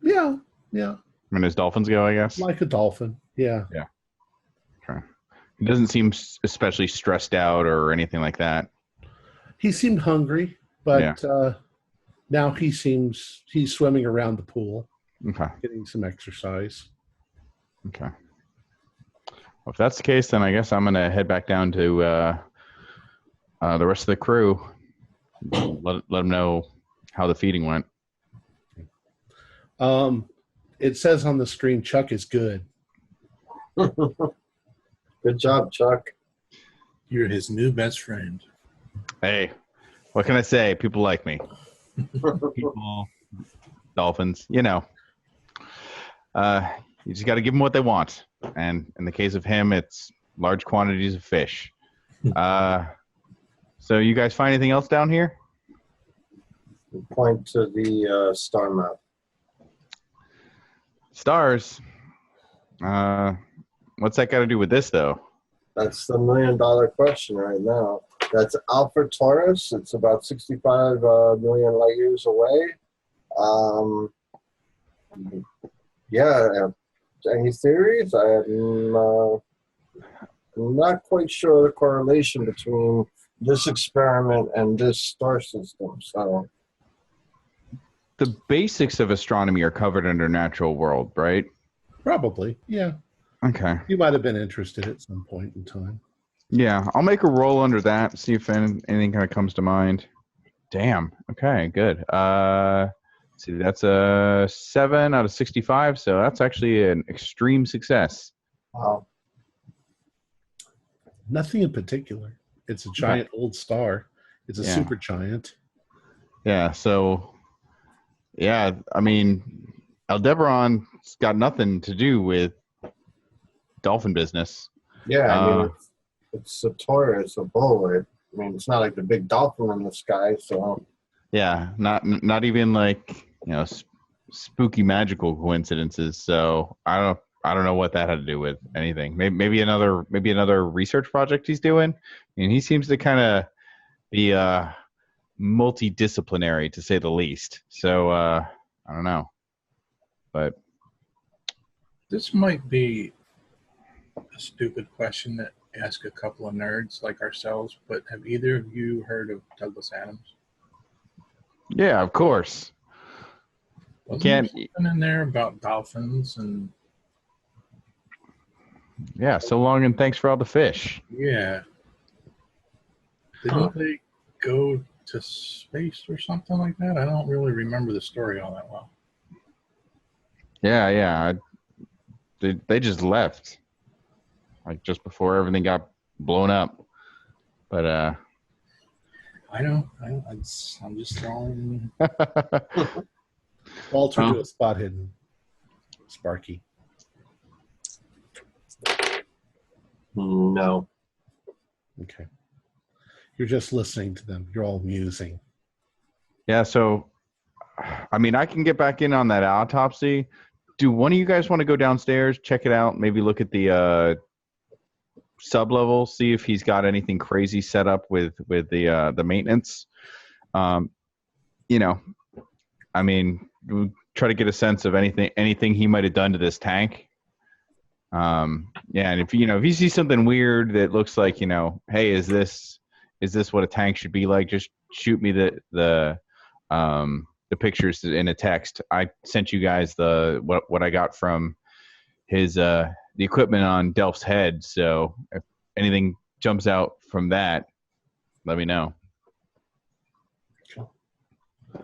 Yeah. When his dolphins go, I guess? Like a dolphin. Yeah. Yeah. Okay. He doesn't seem especially stressed out or anything like that. He seemed hungry, but now he's swimming around the pool. Okay. Getting some exercise. Okay. Well, if that's the case, then I guess I'm going to head back down to the rest of the crew. Let them know how the feeding went. It says on the screen, Chuck is good. Good job, Chuck. You're his new best friend. Hey, what can I say? People like me. People, dolphins, you know. You just got to give them what they want. And in the case of him, it's large quantities of fish. So you guys find anything else down here? Point to the star map. Stars. What's that got to do with this, though? That's the $1 million question right now. That's Alpha Taurus. It's about 65 million light years away. Any theories? I'm not quite sure the correlation between this experiment and this star system. So, the basics of astronomy are covered under natural world, right? Probably, yeah. Okay. You might have been interested at some point in time. Yeah, I'll make a roll under that, see if anything kind of comes to mind. Damn. Okay, good. See, that's a 7 out of 65, so that's actually an extreme success. Wow. Nothing in particular. It's a giant old star. It's a super giant. Yeah, so, yeah, I mean, Aldebaran's got nothing to do with dolphin business. Yeah, I mean, it's a Taurus, a bull. I mean, it's not like the big dolphin in the sky, so. Yeah, not even like, spooky magical coincidences. So I don't know what that had to do with anything. Maybe another research project he's doing. And he seems to kind of be multidisciplinary, to say the least. So I don't know, but This might be a stupid question to ask a couple of nerds like ourselves, but have either of you heard of Douglas Adams? yeah, of course. Wasn't there something in there about dolphins and? Yeah, so long and thanks for all the fish. Yeah. Didn't they go to space or something like that? I don't really remember the story all that well. Yeah. They just left, like just before everything got blown up. But I know. I'm just throwing. Walter, do a spot hidden. Sparky. No. Okay. You're just listening to them. You're all musing. Yeah, so, I mean, I can get back in on that autopsy. Do one of you guys want to go downstairs, check it out, maybe look at the sub-level, see if he's got anything crazy set up with the maintenance? I mean, we'll try to get a sense of anything he might have done to this tank. And if you see something weird that looks like, hey, is this what a tank should be like? Just shoot me the pictures in a text. I sent you guys what I got from his the equipment on Delph's head. So if anything jumps out from that, let me know.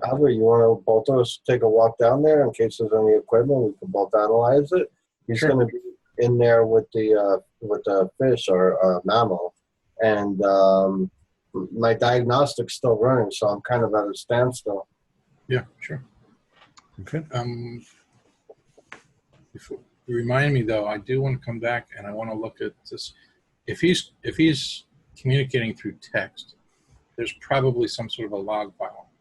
Albert, you want to both of us take a walk down there in case there's any equipment? We can both analyze it. He's going to be in there with the fish or mammal, and my diagnostic's still running, so I'm kind of at a standstill. Yeah, sure. Okay. Before, remind me though, I do want to come back and I want to look at this. If he's communicating through text, there's probably some sort of a log file.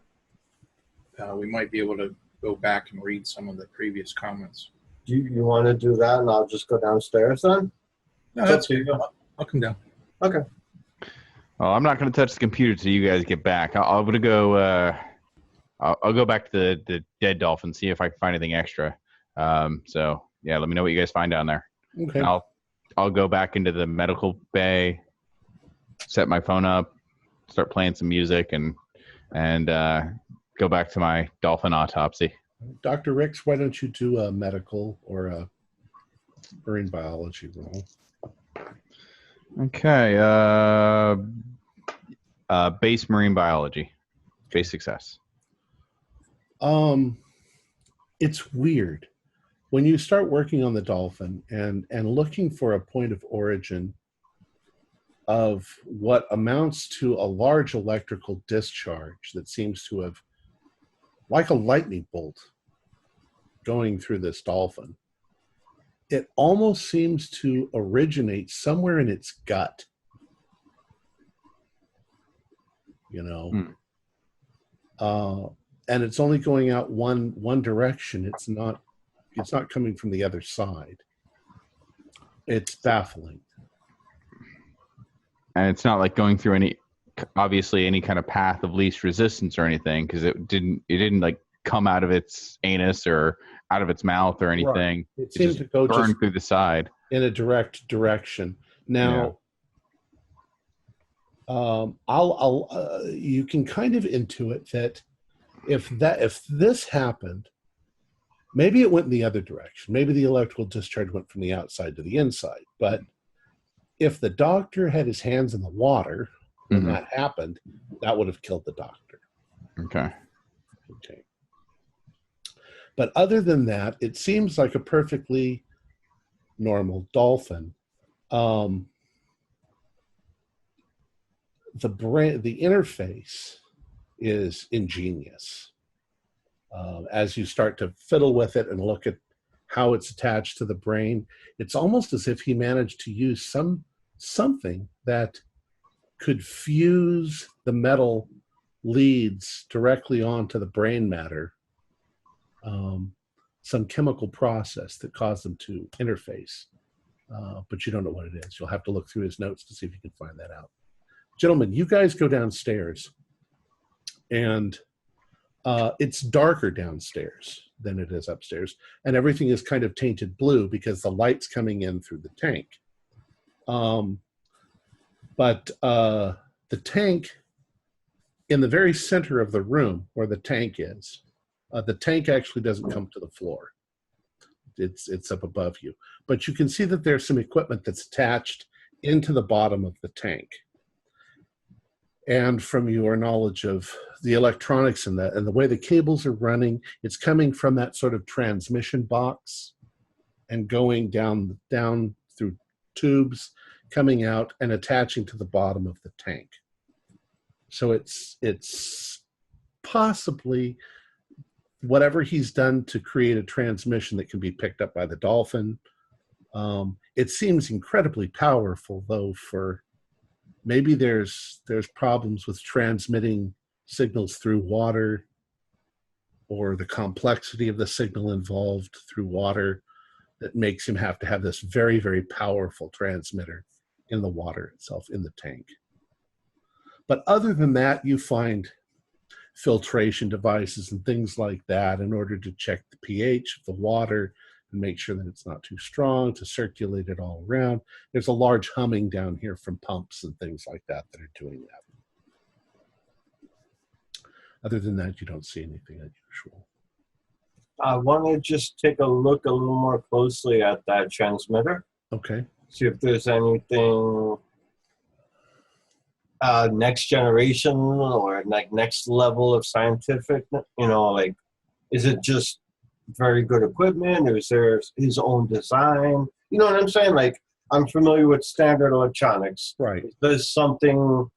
We might be able to go back and read some of the previous comments. Do you want to do that, and I'll just go downstairs then? No, that's good. I'll come down. Okay. Oh, I'm not going to touch the computer till you guys get back. I'm going to go. I'll go back to the dead dolphin, see if I can find anything extra. So yeah, let me know what you guys find down there. Okay. And I'll go back into the medical bay, set my phone up, start playing some music, and go back to my dolphin autopsy. Dr. Ricks, why don't you do a medical or a marine biology roll? Okay. Base marine biology. Base success. It's weird. When you start working on the dolphin and looking for a point of origin of what amounts to a large electrical discharge that seems to have, like a lightning bolt, going through this dolphin, it almost seems to originate somewhere in its gut. And it's only going out one direction. It's not coming from the other side. It's baffling. And it's not like going through any kind of path of least resistance or anything, because it didn't like come out of its anus or out of its mouth or anything. Right. It seems to go burn just through the side in a direct direction. Now, you can kind of intuit that if this happened, maybe it went in the other direction. Maybe the electrical discharge went from the outside to the inside. But if the doctor had his hands in the water when that happened, that would have killed the doctor. Okay. But other than that, it seems like a perfectly normal dolphin. The interface is ingenious. As you start to fiddle with it and look at how it's attached to the brain, it's almost as if he managed to use something that could fuse the metal leads directly onto the brain matter, some chemical process that caused them to interface. But you don't know what it is. You'll have to look through his notes to see if you can find that out. Gentlemen, you guys go downstairs, and it's darker downstairs than it is upstairs, and everything is kind of tainted blue because the light's coming in through the tank. But the tank, in the very center of the room where the tank is, the tank actually doesn't come to the floor. It's up above you. But you can see that there's some equipment that's attached into the bottom of the tank. And from your knowledge of the electronics and the way the cables are running, it's coming from that sort of transmission box and going down through tubes, coming out and attaching to the bottom of the tank. So it's possibly whatever he's done to create a transmission that can be picked up by the dolphin. It seems incredibly powerful, though, for maybe there's problems with transmitting signals through water, or the complexity of the signal involved through water that makes him have to have this very, very powerful transmitter in the water itself, in the tank. But other than that, you find filtration devices and things like that in order to check the pH of the water and make sure that it's not too strong, to circulate it all around. There's a large humming down here from pumps and things like that that are doing that. Other than that, you don't see anything unusual. I want to just take a look a little more closely at that transmitter. Okay. See if there's anything next generation or like next level of scientific, like, is it just very good equipment, or is there his own design? You know what I'm saying? Like, I'm familiar with standard electronics. Right. There's something,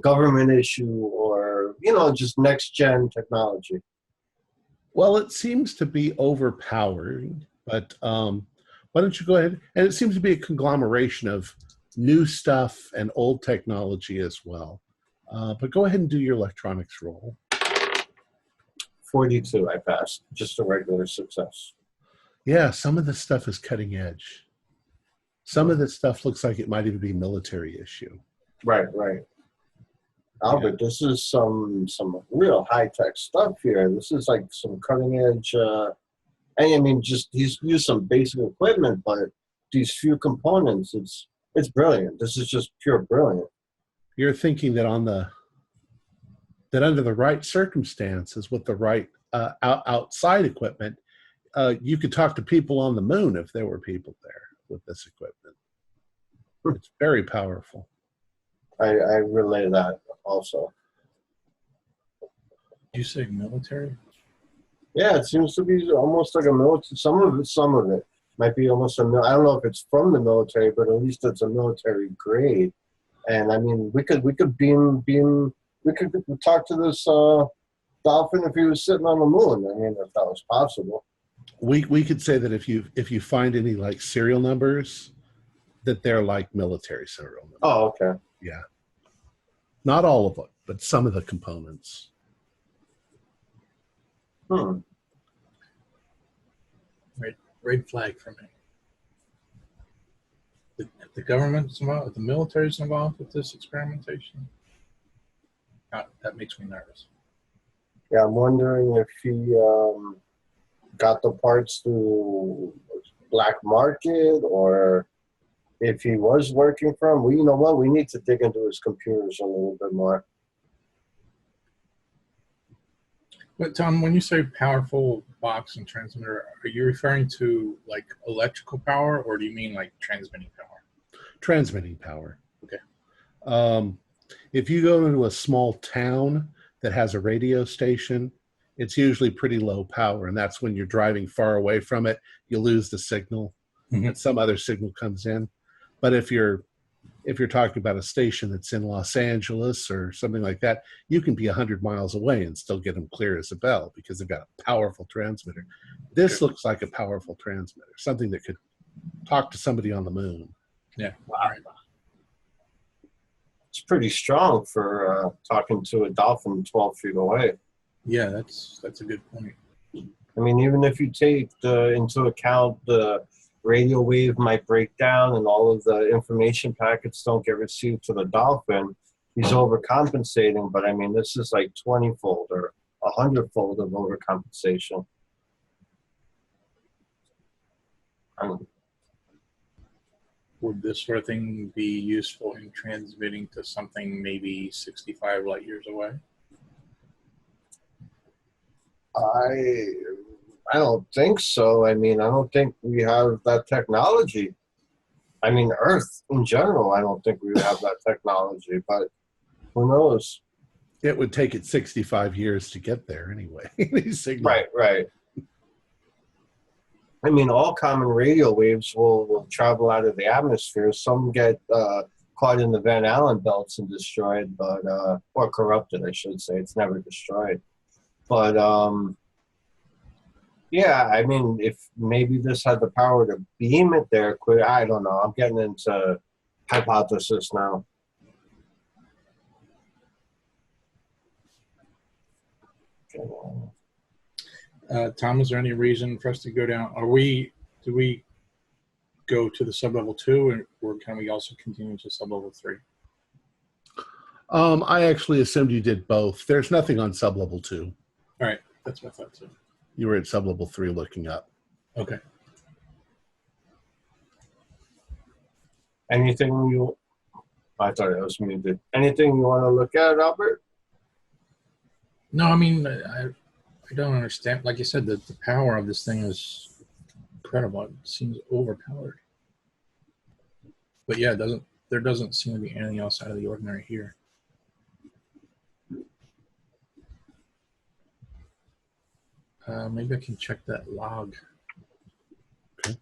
government issue, or, just next gen technology. Well, it seems to be overpowering, but why don't you go ahead? And it seems to be a conglomeration of new stuff and old technology as well. But go ahead and do your electronics roll. 42, I passed. Just a regular success. Yeah, some of this stuff is cutting edge. Some of this stuff looks like it might even be military issue. Right. Albert, yeah. This is some real high-tech stuff here. This is like some cutting-edge, just he's used some basic equipment, but these few components, it's brilliant. This is just pure brilliant. You're thinking that under the right circumstances, with the right outside equipment, you could talk to people on the moon if there were people there with this equipment. It's very powerful. I relay that also. Did you say military? Yeah, it seems to be almost like a military. Some of it might be almost I don't know if it's from the military, but at least it's a military grade. And I mean, we could beam. We could talk to this dolphin if he was sitting on the moon. I mean, if that was possible. We could say that if you find any like serial numbers, that they're like military serial numbers. Oh, okay. Yeah. Not all of it, but some of the components. Red flag for me. The government's involved, the military's involved with this experimentation. That makes me nervous. Yeah, I'm wondering if he got the parts through black market, or if he was working from. Well, you know what? We need to dig into his computers a little bit more. But Tom, when you say powerful box and transmitter, are you referring to like electrical power, or do you mean like transmitting power? Transmitting power. Okay. If you go into a small town that has a radio station, it's usually pretty low power, and that's when you're driving far away from it, you lose the signal, and some other signal comes in. But if you're talking about a station that's in Los Angeles or something like that, you can be 100 miles away and still get them clear as a bell because they've got a powerful transmitter. This looks like a powerful transmitter, something that could talk to somebody on the moon. Yeah. Wow. It's pretty strong for talking to a dolphin 12 feet away. Yeah, that's a good point. I mean, even if you take into account the radio wave might break down and all of the information packets don't get received to the dolphin, he's overcompensating. But I mean, this is like 20-fold or 100-fold of overcompensation. Would this sort of thing be useful in transmitting to something maybe 65 light years away? I don't think so. I mean, I don't think we have that technology. I mean, Earth in general, I don't think we have that technology, but who knows? It would take it 65 years to get there anyway. Right. I mean, all common radio waves will travel out of the atmosphere. Some get caught in the Van Allen belts and destroyed, but or corrupted, I should say. It's never destroyed. But yeah, I mean, if maybe this had the power to beam it there quick, I don't know. I'm getting into hypothesis now. Tom, is there any reason for us to go down? Do we go to the sublevel 2, or can we also continue to sublevel 3? I actually assumed you did both. There's nothing on sublevel 2. All right, that's what I thought too. You were at sublevel 3 looking up. Okay. Anything I thought it was muted. Anything you want to look at, Albert? No, I mean, I don't understand. Like you said, the power of this thing is incredible. It seems overpowered. But yeah, there doesn't seem to be anything else out of the ordinary here. Maybe I can check that log. Okay.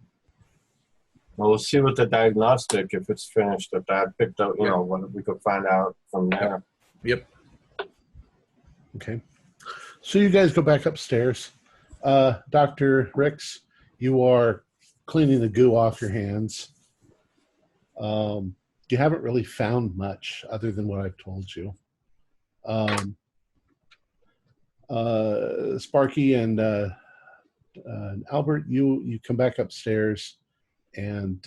Well, we'll see with the diagnostic if it's finished. If that picked up, you know, what we could find out from there. Yep. Okay. So you guys go back upstairs. Dr. Ricks, you are cleaning the goo off your hands. You haven't really found much other than what I've told you. Sparky and Albert, you come back upstairs, and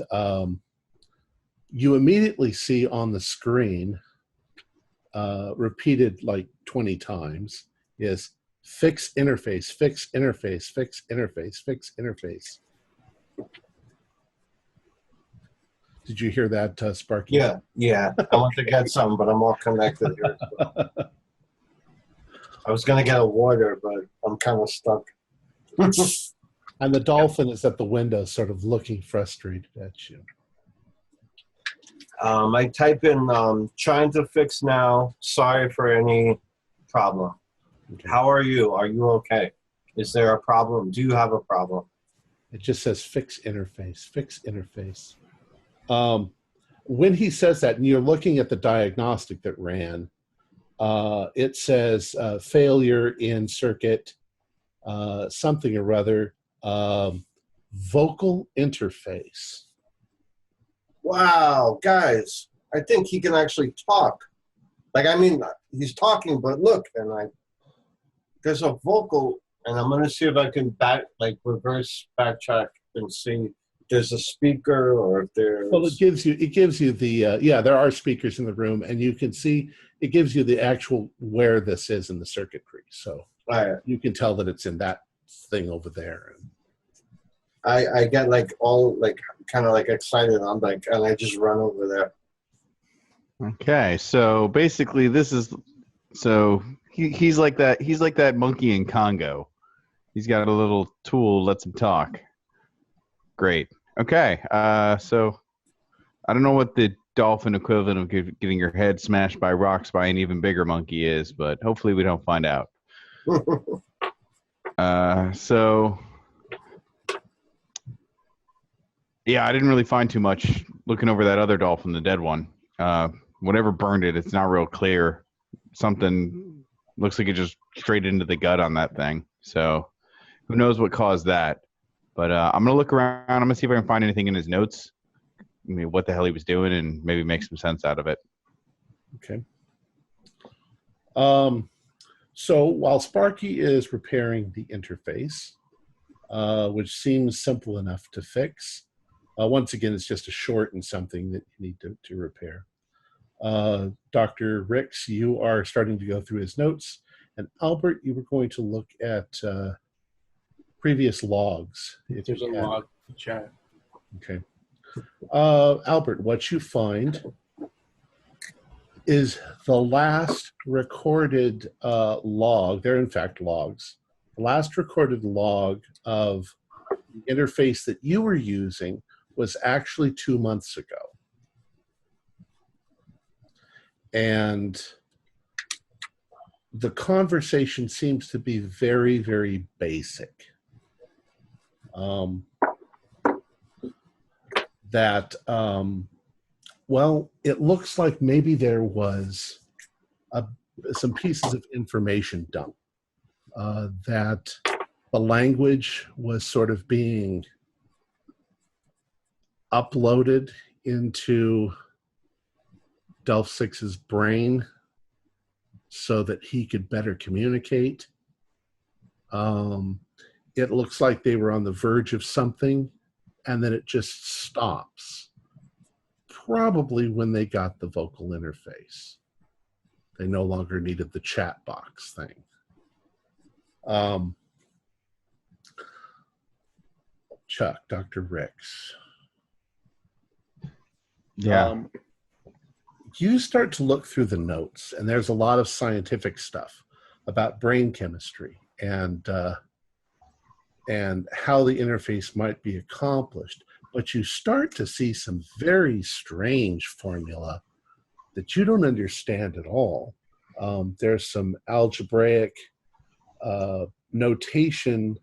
you immediately see on the screen, repeated like 20 times, is fix interface, fix interface, fix interface, fix interface. Did you hear that, Sparky? Yeah. I want to get some, but I'm all connected here. So. I was going to get a water, but I'm kind of stuck. And the dolphin is at the window sort of looking frustrated at you. I type in trying to fix now. Sorry for any problem. Okay. How are you? Are you okay? Is there a problem? Do you have a problem? It just says fix interface, fix interface. When he says that, and you're looking at the diagnostic that ran, it says failure in circuit, something or other, vocal interface. Wow, guys, I think he can actually talk. Like, I mean, he's talking, but look, and there's a vocal, and I'm going to see if I can reverse backtrack and see there's a speaker or if there's... Well, it gives you the, there are speakers in the room, and you can see, it gives you the actual where this is in the circuitry. So you can tell that it's in that thing over there. I get kind of excited. I'm like, and I just run over there. Okay, so basically he's like that monkey in Congo. He's got a little tool, lets him talk. Great. Okay, so I don't know what the dolphin equivalent of getting your head smashed by rocks by an even bigger monkey is, but hopefully we don't find out. So yeah, I didn't really find too much looking over that other dolphin, the dead one. Whatever burned it, it's not real clear. Something looks like it just straight into the gut on that thing. So who knows what caused that? But I'm gonna look around. I'm gonna see if I can find anything in his notes. I mean, what the hell he was doing, and maybe make some sense out of it. Okay. So while Sparky is repairing the interface, which seems simple enough to fix, once again, it's just a short and something that you need to repair. Dr. Ricks, you are starting to go through his notes, and Albert, you were going to look at previous logs. If there's a log in the chat. Okay. Albert, what you find is the last recorded log. They're in fact logs. The last recorded log of the interface that you were using was actually 2 months ago. And the conversation seems to be very, very basic. Well, it looks like maybe there was some pieces of information dumped, that the language was sort of being uploaded into Delph 6's brain so that he could better communicate. It looks like they were on the verge of something, and then it just stops. Probably when they got the vocal interface. They no longer needed the chat box thing. Chuck, Dr. Ricks. Yeah. You start to look through the notes, and there's a lot of scientific stuff about brain chemistry and how the interface might be accomplished. But you start to see some very strange formula that you don't understand at all. There's some algebraic notation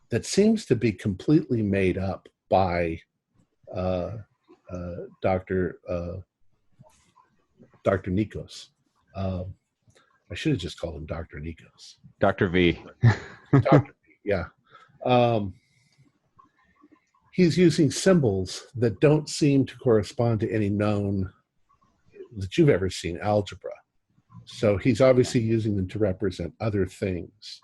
that seems to be completely made up by Dr. Nikos. I should have just called him Dr. Nikos. Dr. V. Dr. V, yeah. He's using symbols that don't seem to correspond to any known that you've ever seen algebra. So he's obviously using them to represent other things.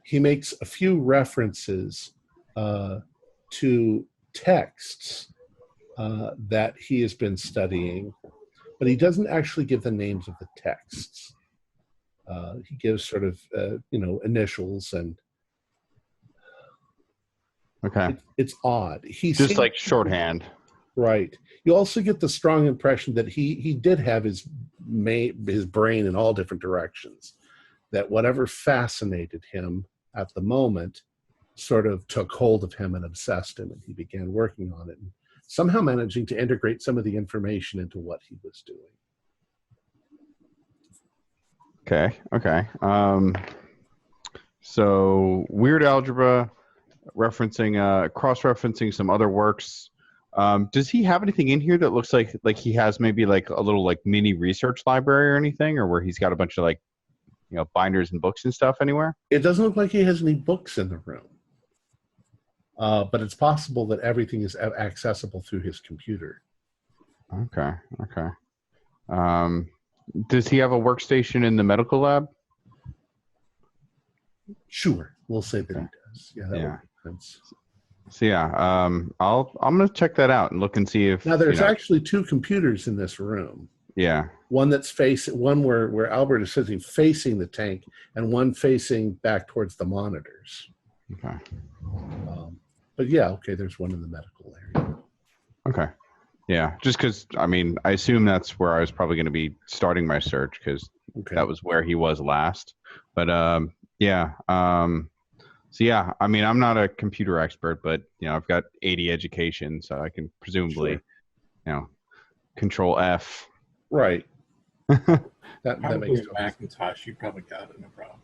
He makes a few references to texts that he has been studying, but he doesn't actually give the names of the texts. He gives sort of, initials and. Okay. It's odd. He's just like shorthand. Right. You also get the strong impression that he did have his brain in all different directions. That whatever fascinated him at the moment sort of took hold of him and obsessed him, and he began working on it and somehow managing to integrate some of the information into what he was doing. Okay. So weird algebra, referencing, cross-referencing some other works. Does he have anything in here that looks like he has maybe like a little like mini research library or anything, or where he's got a bunch of like, binders and books and stuff anywhere? It doesn't look like he has any books in the room. But it's possible that everything is accessible through his computer. Okay. Does he have a workstation in the medical lab? Sure, we'll say that he does. Yeah, that would make sense. So yeah, I'm gonna check that out and look and see if. Now there's actually two computers in this room. Yeah. One that's one where Albert is sitting facing the tank, and one facing back towards the monitors. Okay. But yeah, okay, there's one in the medical area. Okay. Yeah, just because, I assume that's where I was probably going to be starting my search, because that was where he was last. But yeah. So yeah, I'm not a computer expert, but I've got 80 education, so I can presumably, Control F. Right. that probably makes Macintosh. You probably got it, no problem.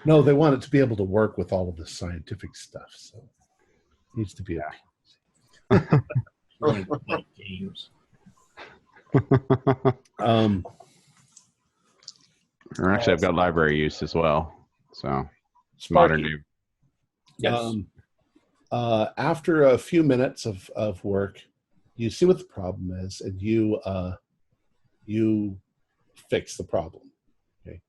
No, they want it to be able to work with all of the scientific stuff. So it needs to be Like games. Or actually, I've got library use as well. So Sparky. modern day. Yes. After a few minutes of work, you see what the problem is, and you fix the problem. Okay,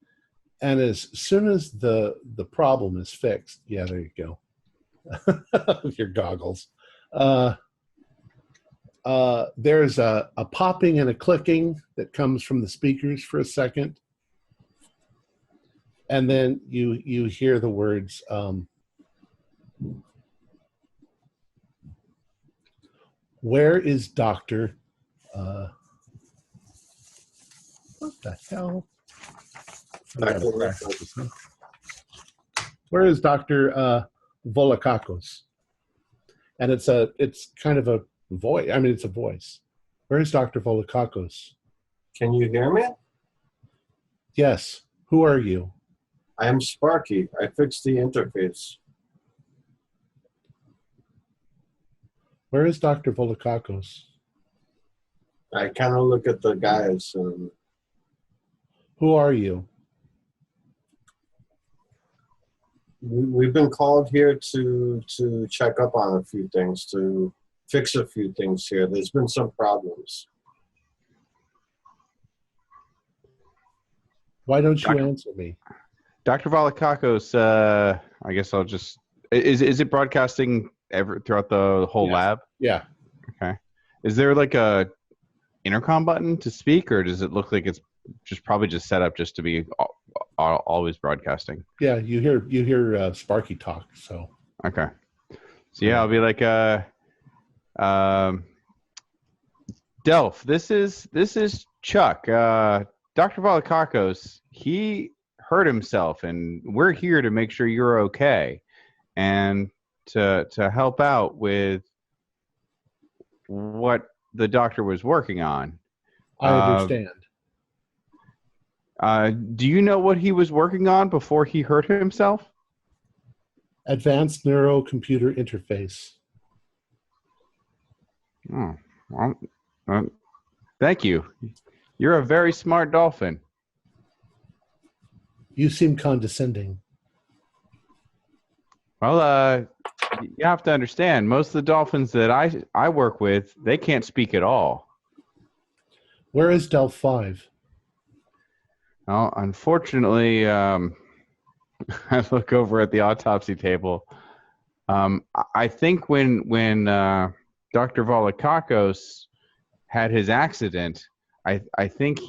and as soon as the problem is fixed, yeah, there you go, with your goggles. There's a popping and a clicking that comes from the speakers for a second, and then you hear the words. Where is Dr. What the hell? Where is Dr. Volokakos? And it's kind of a voice. I mean, it's a voice. Where is Dr. Volokakos? Can you hear me? Yes. Who are you? I am Sparky. I fixed the interface. Where is Dr. Volokakos? I kind of look at the guys and... Who are you? We've been called here to check up on a few things, to fix a few things here. There's been some problems. Why don't you answer me? Dr. Volokakos, I guess I'll just... Is it broadcasting throughout the whole lab? Yeah. Okay. Is there like a intercom button to speak, or does it look like it's probably just set up just to be always broadcasting? Yeah, you hear Sparky talk. So okay. So yeah, I'll be like, Delph, this is Chuck. Dr. Volokakos, he hurt himself, and we're here to make sure you're okay, and to help out with what the doctor was working on. I understand. Do you know what he was working on before he hurt himself? Advanced neurocomputer interface. Oh, well, thank you. You're a very smart dolphin. You seem condescending. Well, you have to understand, most of the dolphins that I work with, they can't speak at all. Where is Delph 5? Well, unfortunately, I look over at the autopsy table. I think when Dr. Volokakos had his accident, I think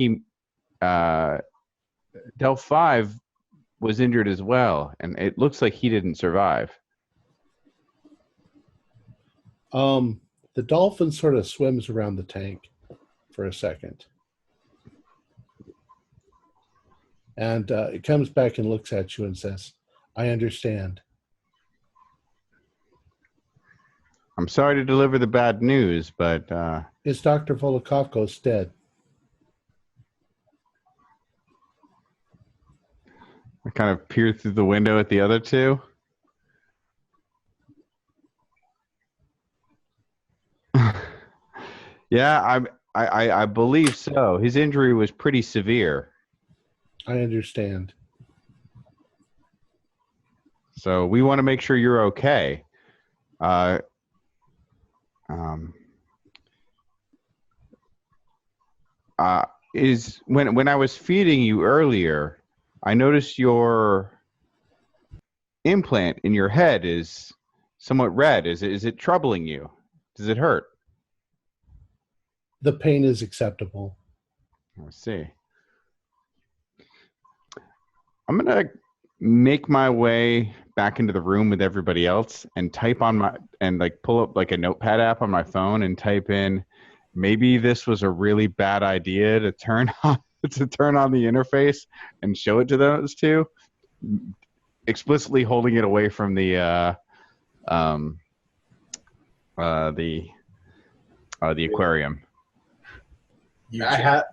Delph 5 was injured as well, and it looks like he didn't survive. The dolphin sort of swims around the tank for a second. And it comes back and looks at you and says, I understand. I'm sorry to deliver the bad news, but... Is Dr. Volokakos dead? I kind of peer through the window at the other two. Yeah, I believe so. His injury was pretty severe. I understand. So we want to make sure you're okay. When I was feeding you earlier, I noticed your implant in your head is somewhat red. Is it troubling you? Does it hurt? The pain is acceptable. I see. I'm gonna make my way back into the room with everybody else and type on pull up like a notepad app on my phone and type in, maybe this was a really bad idea to turn on the interface and show it to those two, explicitly holding it away from the aquarium. I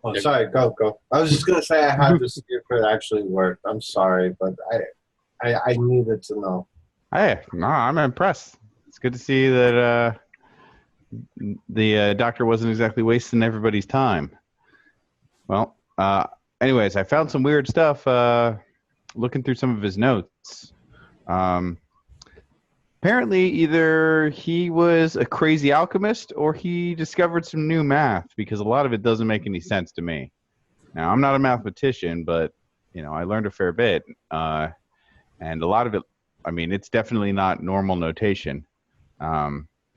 Oh, sorry. Go. I was just gonna say I had to see if it actually worked. I'm sorry, but I needed to know. Hey, no, I'm impressed. It's good to see that the doctor wasn't exactly wasting everybody's time. Well, anyways, I found some weird stuff looking through some of his notes. Apparently, either he was a crazy alchemist or he discovered some new math, because a lot of it doesn't make any sense to me. Now, I'm not a mathematician, but I learned a fair bit, and a lot of it, I mean, it's definitely not normal notation.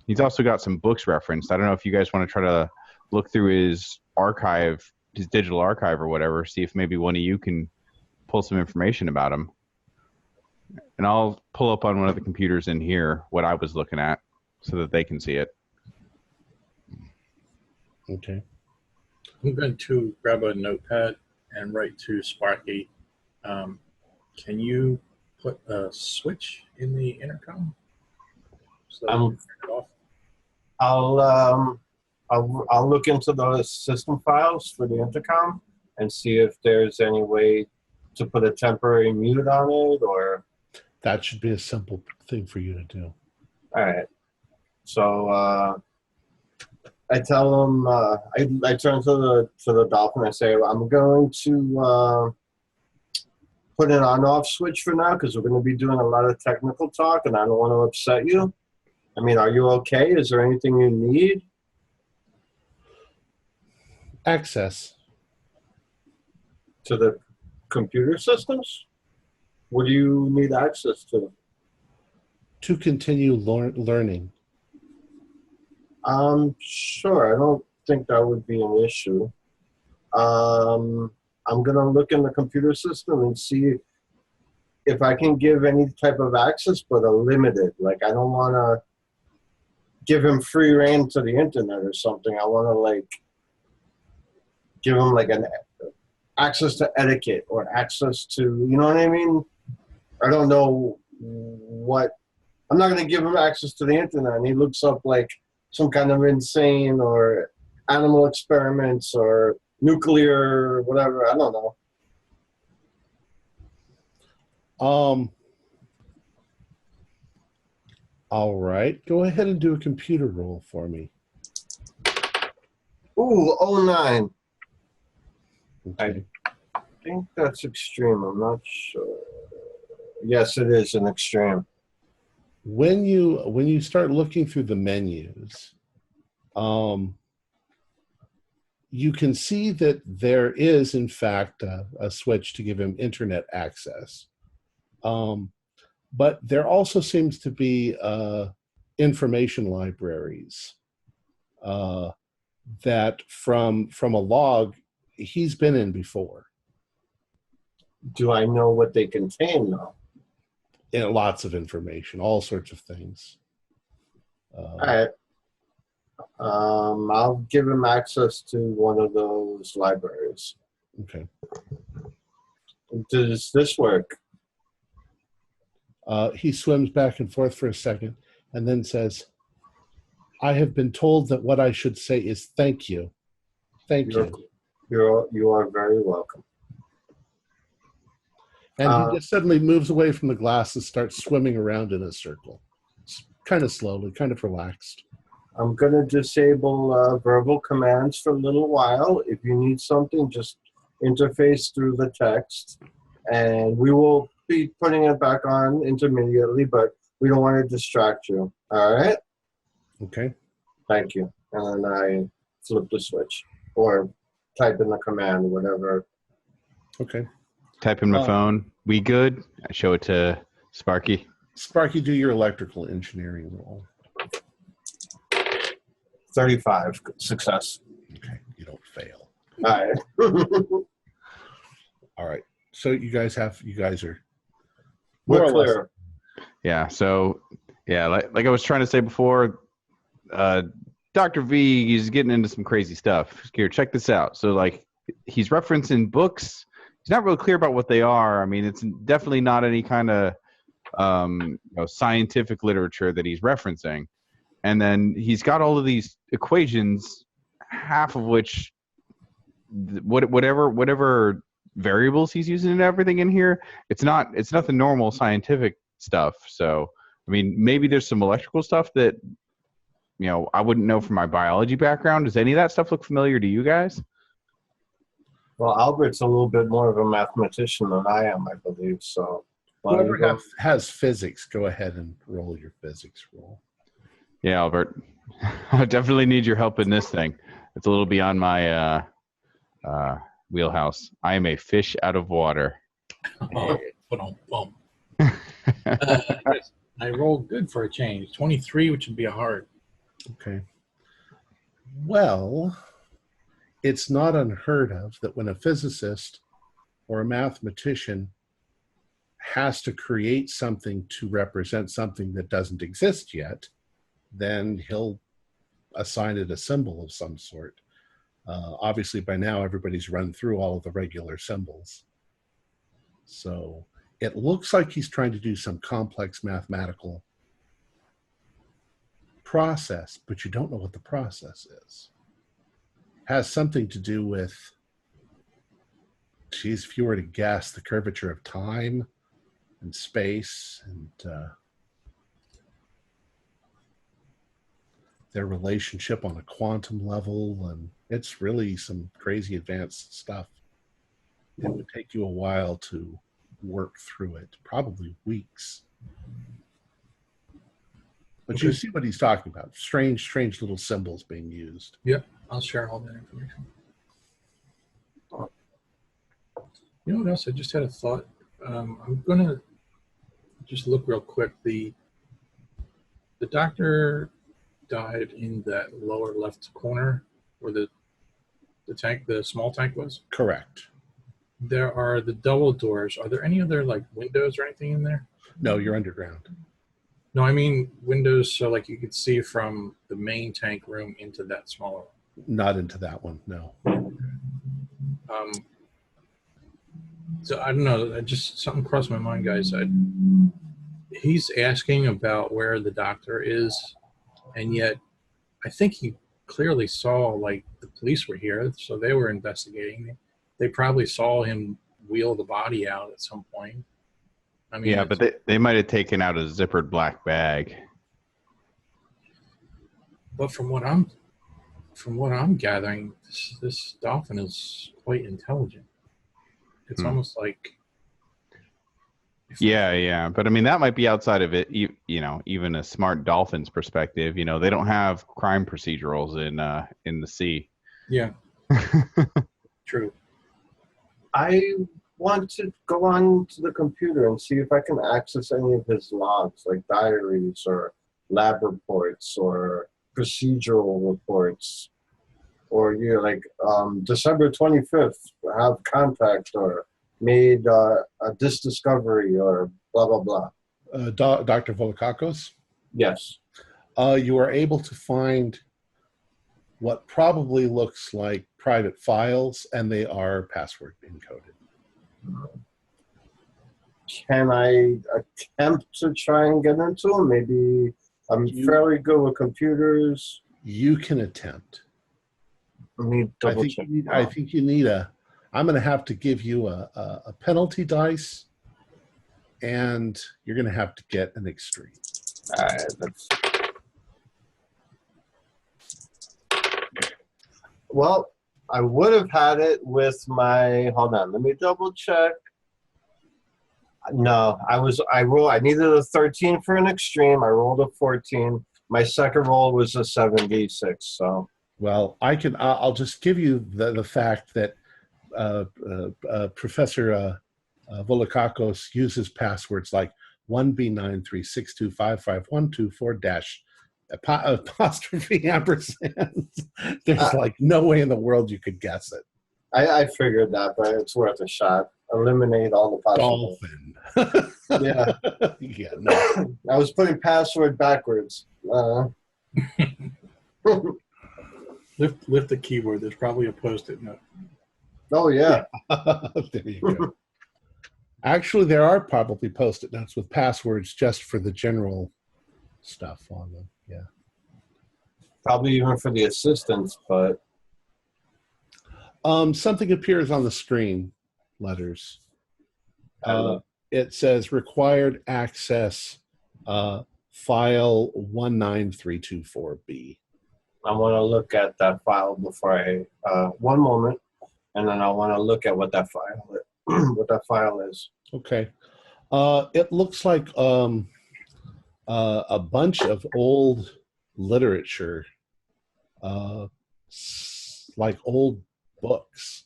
He's also got some books referenced. I don't know if you guys want to try to look through his archive, his digital archive or whatever, see if maybe one of you can pull some information about him. And I'll pull up on one of the computers in here what I was looking at so that they can see it. Okay. I'm going to grab a notepad and write to Sparky. Can you put a switch in the intercom? So that we can turn it off? I'll look into the system files for the intercom and see if there's any way to put a temporary mute on it, or That should be a simple thing for you to do. all right. So I tell him I turn to the Delph and I say, I'm going to put an on-off switch for now because we're going to be doing a lot of technical talk and I don't want to upset you. I mean, are you okay? Is there anything you need? Access. To the computer systems? What do you need access to? To continue learning. Sure. I don't think that would be an issue. I'm going to look in the computer system and see if I can give any type of access, but a limited. Like, I don't want to give him free reign to the internet or something. I want to, like, give him, like, an access to etiquette or access to, you know what I mean? I don't know what. I'm not going to give him access to the internet and he looks up, like, some kind of insane or animal experiments or nuclear, whatever. I don't know. All right. Go ahead and do a computer roll for me. Ooh, 09. Okay. I think that's extreme. I'm not sure. Yes, it is an extreme. When you start looking through the menus, you can see that there is, in fact, a switch to give him internet access. But there also seems to be information libraries that from a log he's been in before. Do I know what they contain, though? And lots of information, all sorts of things. All right. I'll give him access to one of those libraries. Okay. Does this work? He swims back and forth for a second and then says, I have been told that what I should say is thank you. Thank you. You are very welcome. And he just suddenly moves away from the glass and starts swimming around in a circle. Kind of slowly, kind of relaxed. I'm going to disable verbal commands for a little while. If you need something, just interface through the text. And we will be putting it back on intermediately, but we don't want to distract you. All right? Okay. Thank you. And then I flip the switch or type in the command, whatever. Okay. Type in my phone. We good? I show it to Sparky. Sparky, do your electrical engineering roll. 35. Success. Okay. You don't fail. All right. All right. So you guys are We're more or less. clear. Yeah. So, yeah, like I was trying to say before, Dr. V is getting into some crazy stuff. Here, check this out. So, like, he's referencing books. He's not real clear about what they are. I mean, it's definitely not any kind of scientific literature that he's referencing. And then he's got all of these equations, half of which whatever variables he's using and everything in here, it's not the normal scientific stuff. So I mean, maybe there's some electrical stuff that I wouldn't know from my biology background. Does any of that stuff look familiar to you guys? Well, Albert's a little bit more of a mathematician than I am, I believe. So whoever has physics, go ahead and roll your physics roll. Yeah, Albert, I definitely need your help in this thing. It's a little beyond my wheelhouse. I am a fish out of water. I rolled good for a change. 23, which would be a hard. Okay. Well, it's not unheard of that when a physicist or a mathematician has to create something to represent something that doesn't exist yet, then he'll assign it a symbol of some sort. Obviously, by now, everybody's run through all of the regular symbols. So it looks like he's trying to do some complex mathematical process, but you don't know what the process is. Has something to do with, geez, if you were to guess, the curvature of time and space and their relationship on a quantum level, and it's really some crazy advanced stuff. It would take you a while to work through it, probably weeks. But you see what he's talking about. Strange little symbols being used. Yep, I'll share all that information. You know what else? I just had a thought. I'm going to just look real quick. The doctor died in that lower left corner where the small tank was? Correct. There are the double doors. Are there any other like windows or anything in there? No, you're underground. No, I mean windows so like you could see from the main tank room into that smaller one. Not into that one, no. So I don't know. Just something crossed my mind, guys. He's asking about where the doctor is, and yet I think he clearly saw like the police were here, so they were investigating. They probably saw him wheel the body out at some point. I mean, yeah, but they might have taken out a zippered black bag. But from what I'm gathering, this dolphin is quite intelligent. It's almost like. Yeah. But I mean, that might be outside of it. Even a smart dolphin's perspective. They don't have crime procedurals in the sea. Yeah. True. I want to go on to the computer and see if I can access any of his logs, like diaries or lab reports or procedural reports, or December 25th, have contact or made this discovery or blah blah blah. Dr. Volokakos? Yes. You are able to find what probably looks like private files, and they are password encoded. Can I attempt to try and get into them? Maybe I'm fairly good with computers. You can attempt. Let me double check. I think you need I'm going to have to give you a penalty dice, and you're going to have to get an extreme. All right, well, I would have had it with my. Hold on, let me double check. No, I needed a 13 for an extreme. I rolled a 14. My second roll was a 76. So. Well, I'll just give you the fact that Professor Volokakos uses passwords like 1B93625512 apostrophe ampersand. There's like no way in the world you could guess it. I figured that, but it's worth a shot. Eliminate all the possible. Dolphin. Yeah. Yeah. No. I was putting password backwards. Lift the keyboard. There's probably a post-it note. Oh yeah. There you go. Actually, there are probably post-it notes with passwords just for the general stuff on them. Yeah. Probably even for the assistants, but Something appears on the screen. Letters. It says required access. File 19324B. I want to look at that file before I. One moment, and then I want to look at what that file is. What that file is. Okay. It looks like a bunch of old literature, like old books.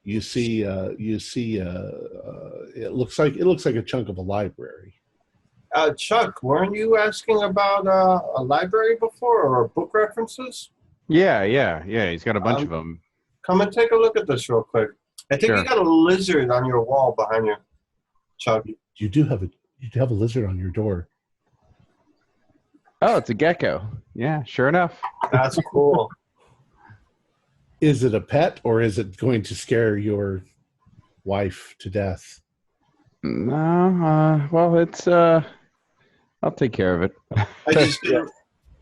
You see. It looks like a chunk of a library. Chuck, weren't you asking about a library before or book references? Yeah. He's got a bunch of them. Come and take a look at this real quick. I think you got a lizard on your wall behind you, Chuck. You do have a lizard on your door. Oh, it's a gecko. Yeah, sure enough. That's cool. Is it a pet or is it going to scare your wife to death? No, well, it's I'll take care of it.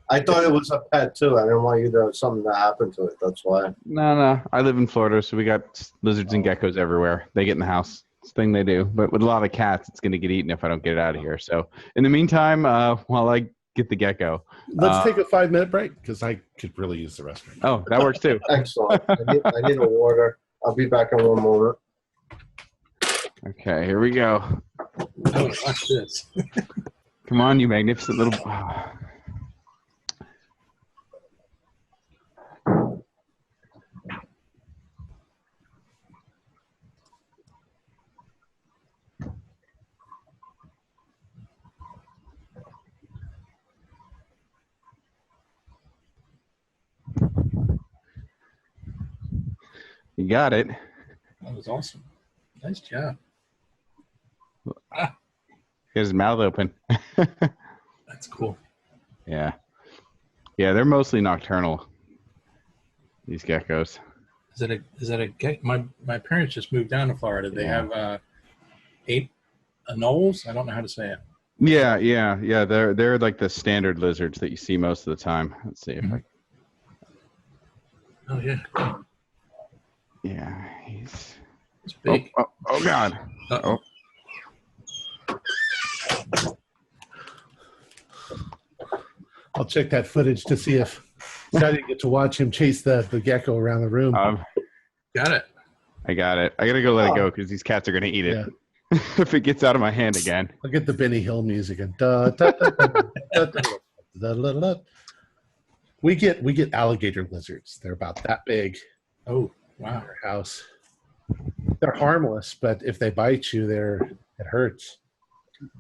I thought it was a pet too. I didn't want you to something to happen to it. That's why. No. I live in Florida, so we got lizards and geckos everywhere. They get in the house. It's the thing they do. But with a lot of cats, it's going to get eaten if I don't get it out of here. So in the meantime, while I get the gecko. Let's take a 5-minute break because I could really use the restroom. Oh, that works too. Excellent. I need a water. I'll be back in one moment. Okay, here we go. Oh, watch this. Come on, you magnificent little... You got it. That was awesome. Nice job. He has his mouth open. That's cool. Yeah, they're mostly nocturnal. These geckos. Is that a gecko? My parents just moved down to Florida. They have 8 anoles. I don't know how to say it. Yeah. They're like the standard lizards that you see most of the time. Let's see if I. Oh yeah. Yeah, he's big. Oh God. Uh-oh. I'll check that footage to see if I didn't get to watch him chase the gecko around the room. Got it. I got it. I gotta go let it go because these cats are gonna eat it. Yeah. If it gets out of my hand again. I'll get the Benny Hill music and da, da, da, da, da, da, da, da, da. We get alligator lizards. They're about that big. Oh wow! In our house. They're harmless, but if they bite you, it hurts.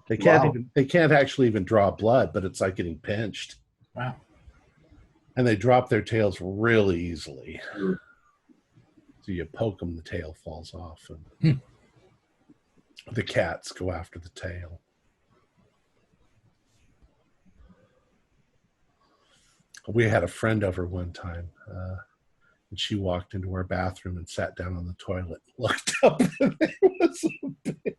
They can't actually even draw blood, but it's like getting pinched. Wow. And they drop their tails really easily. So you poke them, the tail falls off, and the cats go after the tail. We had a friend over one time, and she walked into our bathroom and sat down on the toilet, looked up, and there was a big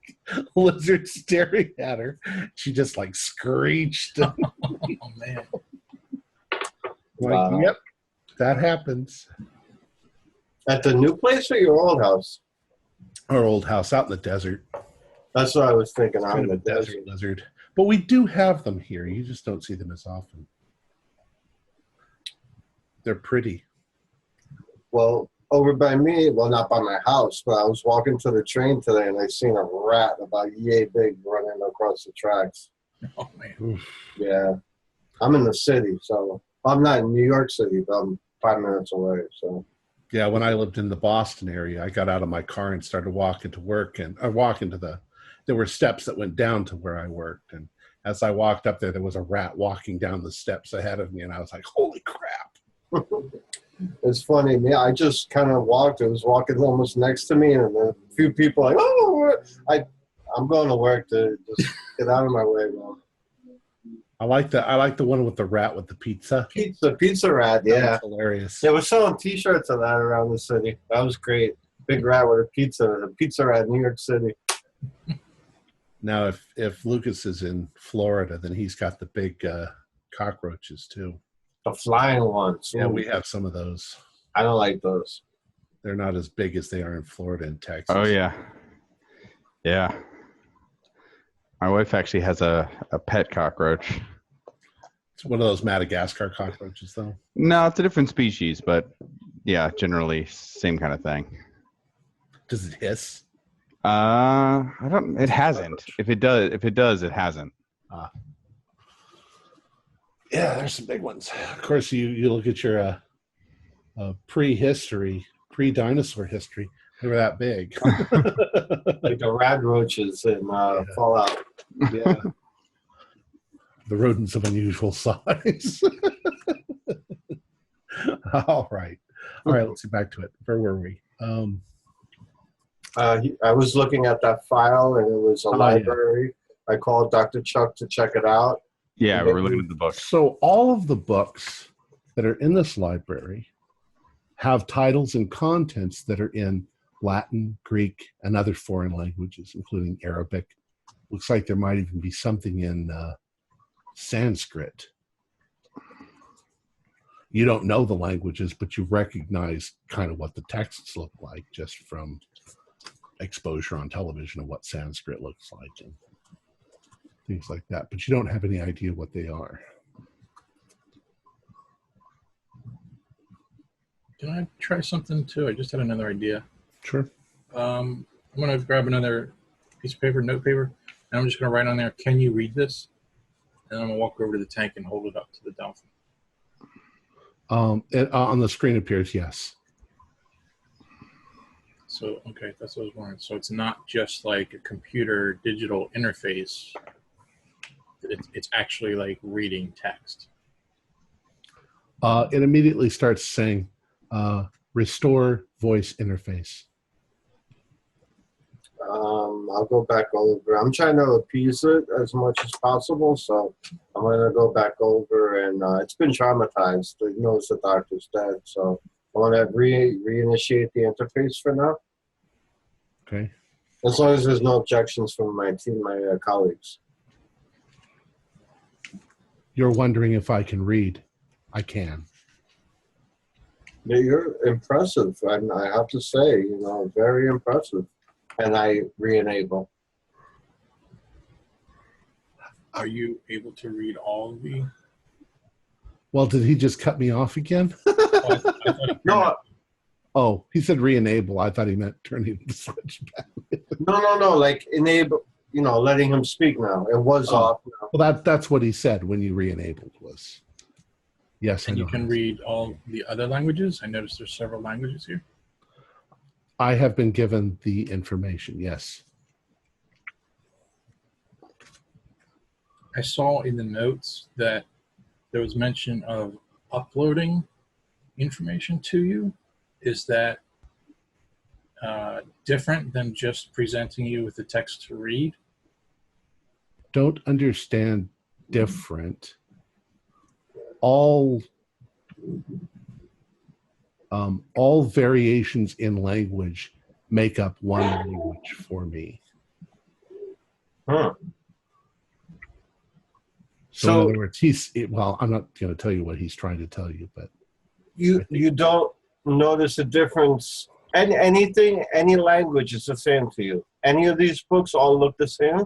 lizard staring at her. She just like screeched. Oh man! Like, yep, that happens. At the new place or your old house? Our old house out in the desert. That's what I was thinking. Kind of a desert lizard, but we do have them here. You just don't see them as often. They're pretty. Well, over by me, well, not by my house, but I was walking to the train today and I seen a rat about yay big running across the tracks. Oh, man. Oof. Yeah. I'm in the city, so I'm not in New York City, but I'm 5 minutes away, so. Yeah, when I lived in the Boston area, I got out of my car and started walking to work, and there were steps that went down to where I worked, and as I walked up there was a rat walking down the steps ahead of me, and I was like, holy crap. It's funny, man. I just kind of walked. It was walking almost next to me, and a few people like, oh, I'm going to work to just get out of my way, man. I like the one with the rat with the pizza. Pizza rat, yeah. That's hilarious. They were selling T-shirts of that around the city. That was great. Big rat with a pizza rat in New York City. Now, if Lucas is in Florida, then he's got the big cockroaches too. The flying ones. Yeah, Ooh, we have some of those. I don't like those. They're not as big as they are in Florida and Texas. Oh yeah, yeah. My wife actually has a pet cockroach. It's one of those Madagascar cockroaches, though. No, it's a different species, but yeah, generally same kind of thing. Does it hiss? I don't. It hasn't. If it does, it hasn't. Yeah, there's some big ones. Of course, you look at your prehistory, pre-dinosaur history. They were that big. Like the rad roaches in Fallout. Yeah. The rodents of unusual size. All right. Let's get back to it. Where were we? I was looking at that file, and it was a library. Yeah. I called Dr. Chuck to check it out. Yeah, we were looking at the books. So all of the books that are in this library have titles and contents that are in Latin, Greek, and other foreign languages, including Arabic. Looks like there might even be something in Sanskrit. You don't know the languages, but you recognize kind of what the texts look like just from exposure on television of what Sanskrit looks like and things like that. But you don't have any idea what they are. Can I try something too? I just had another idea. Sure. I'm going to grab another piece of paper, note paper, and I'm just going to write on there, "Can you read this?" And I'm going to walk over to the tank and hold it up to the Delph. On the screen appears yes. So, okay, that's what I was wondering. So it's not just like a computer digital interface. It's actually like reading text. It immediately starts saying, restore voice interface. I'll go back over. I'm trying to appease it as much as possible, so I'm going to go back over, and it's been traumatized. It knows the doctor's dead, so I want to reinitiate the interface for now. Okay. As long as there's no objections from my team, my colleagues. You're wondering if I can read. I can. Yeah, you're impressive, and I have to say, very impressive. And I re-enable. Are you able to read all of the? Well, did he just cut me off again? No. Oh, he said re-enable. I thought he meant turning the switch back. No. Like enable, letting him speak now. It was off now. Well, that's what he said when you re-enabled was. Yes, and I know. You can read all the other languages? I noticed there's several languages here. I have been given the information, yes. I saw in the notes that there was mention of uploading information to you. Is that different than just presenting you with the text to read? Don't understand different. All variations in language make up one language for me. Huh. So in other words, I'm not going to tell you what he's trying to tell you, but you don't notice a difference. Any language is the same to you. Any of these books all look the same?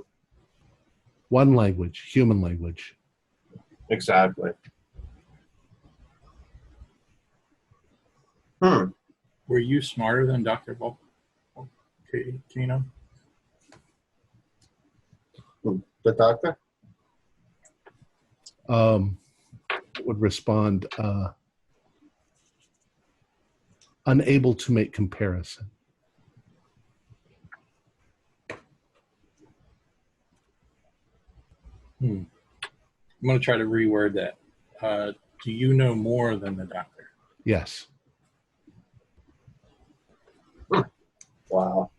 One language, human language. Exactly. Were you smarter than Dr. Volcano? The doctor? Would respond, unable to make comparison. I'm going to try to reword that. Do you know more than the doctor? Yes. Wow.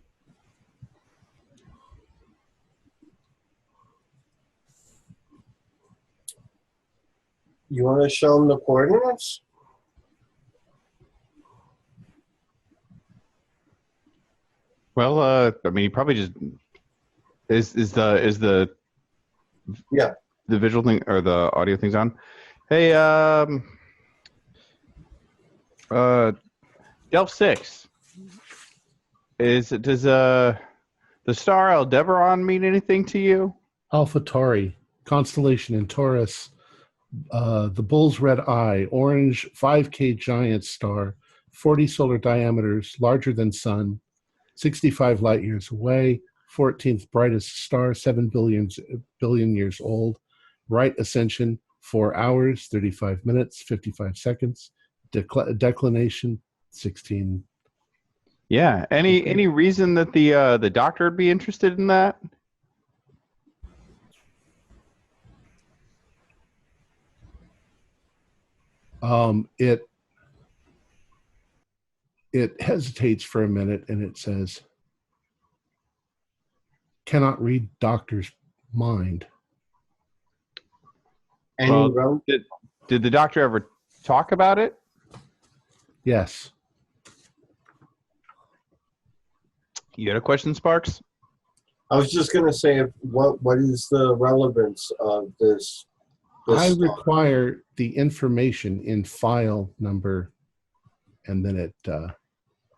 You want to show them the coordinates? Well, I mean, he probably just is the yeah the visual thing or the audio thing's on. Hey, Delph 6. Does the star Aldebaran mean anything to you? Alpha Tauri, constellation in Taurus, the bull's red eye, orange 5K giant star, 40 solar diameters, larger than sun, 65 light years away, 14th brightest star, 7 billion years old, right ascension, 4 hours, 35 minutes, 55 seconds, declination, 16. Yeah. Any reason that the doctor would be interested in that? It hesitates for a minute and it says, cannot read doctor's mind. Well, did the doctor ever talk about it? Yes. You had a question, Sparks? I was just going to say, what is the relevance of this I require the information in file number, and then it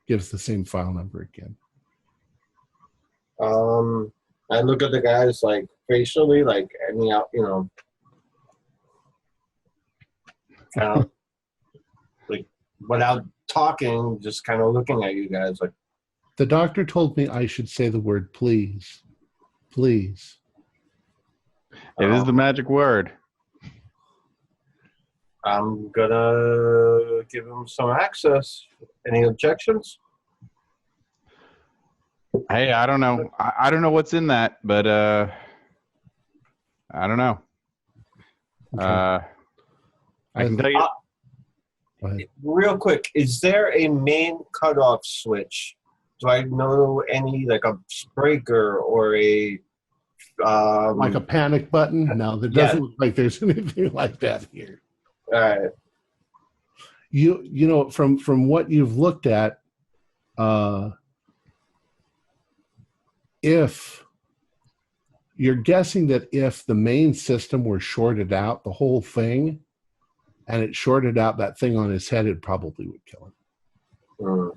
gives the same file number again. I look at the guys like facially, like any, like without talking, just kind of looking at you guys like. The doctor told me I should say the word please. Please. It is the magic word. I'm gonna give him some access. Any objections? Hey, I don't know. I don't know what's in that, but I don't know. Okay. I can tell you. Go ahead. Real quick, is there a main cutoff switch? Do I know any, like a breaker or a Like a panic button? No, there doesn't look like there's anything like that here. All right. You know, from what you've looked at, if you're guessing that if the main system were shorted out, the whole thing, and it shorted out that thing on his head, it probably would kill him.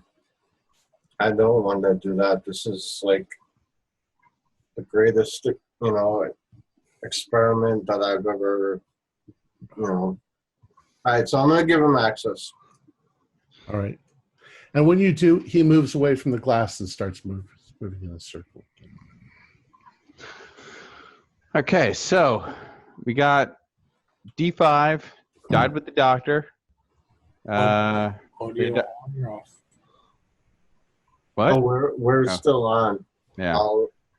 I don't want to do that. This is like the greatest, experiment that I've ever, All right, so I'm going to give him access. All right. And when you do, he moves away from the glass and starts moving in a circle. Okay, so we got D5, died with the doctor. Audio on or off? What? Oh, we're still on. Yeah.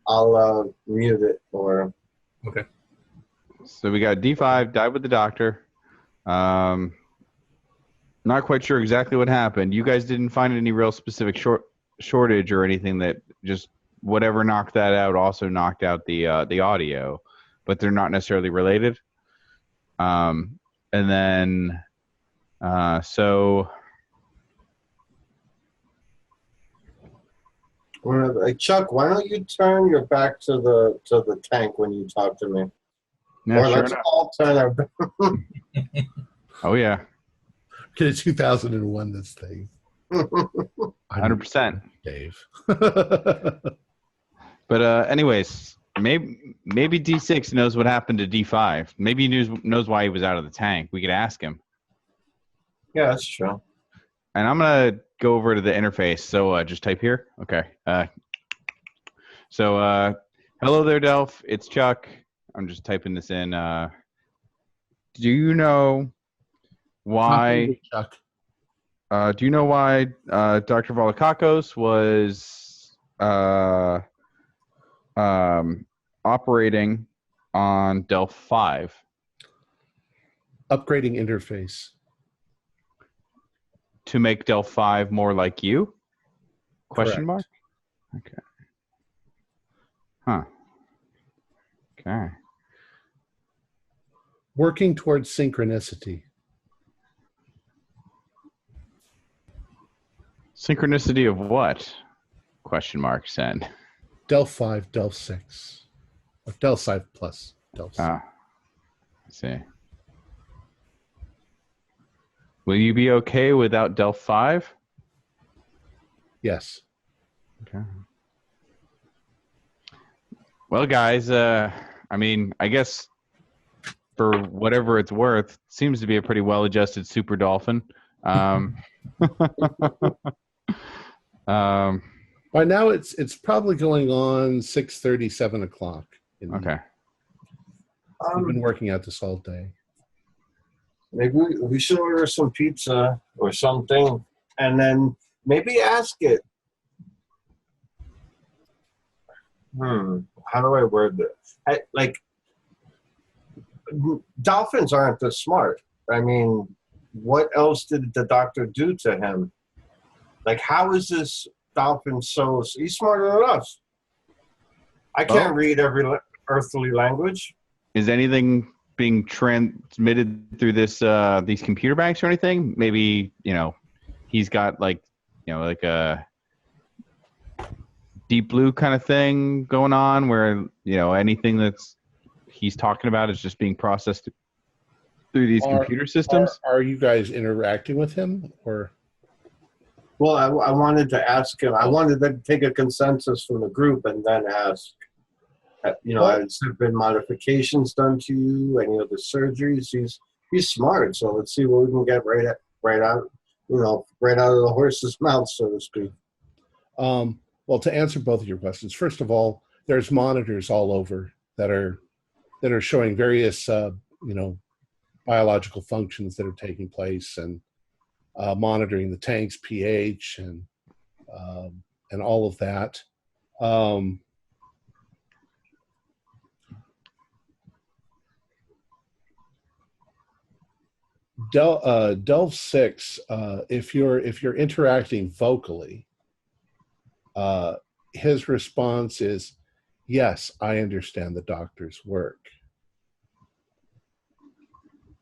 I'll mute it or. Okay. So we got D5, died with the doctor. Not quite sure exactly what happened. You guys didn't find any real specific shortage or anything that just whatever knocked that out also knocked out the audio, but they're not necessarily related. And then so. Like, Chuck, why don't you turn your back to the tank when you talk to me? Yeah, or sure let's all turn our back. Oh yeah. Get a 2001 this thing. 100%. Dave. But anyways, maybe D6 knows what happened to D5. Maybe he knows why he was out of the tank. We could ask him. Yeah, that's true. And I'm gonna go over to the interface. So just type here. Okay. So hello there, Delph. It's Chuck. I'm just typing this in. Do you know why? Chuck. Do you know why Dr. Volokakos was operating on Delph 5? Upgrading interface. To make Delph 5 more like you? Question mark? Okay. Huh. Okay. Working towards synchronicity. Synchronicity of what? Question mark, send. Delph 5, Delph 6. Or Delph 5 plus Delph 6. I see. Will you be okay without Delph 5? Yes. Okay. Well, guys, I mean, I guess for whatever it's worth, seems to be a pretty well-adjusted super dolphin. By now, it's probably going on 6:30, 7 o'clock. Okay. We've been working out this all day. Maybe we should order some pizza or something, and then maybe ask it. How do I word this? Dolphins aren't this smart. I mean, what else did the doctor do to him? Like, how is this dolphin so... He's smarter than us. I can't read every earthly language. Is anything being transmitted through this these computer banks or anything? Maybe, he's got like a deep blue kind of thing going on where, anything that's he's talking about is just being processed through these computer systems. Are you guys interacting with him, or? Well, I wanted to ask him. I wanted to take a consensus from the group and then ask. Has there been modifications done to you? Any other surgeries? He's smart, so let's see what we can get right out of the horse's mouth, so to speak. Well, to answer both of your questions, first of all, there's monitors all over that are showing various biological functions that are taking place, and monitoring the tank's pH and all of that. Delph 6, if you're interacting vocally, his response is, yes, I understand the doctor's work.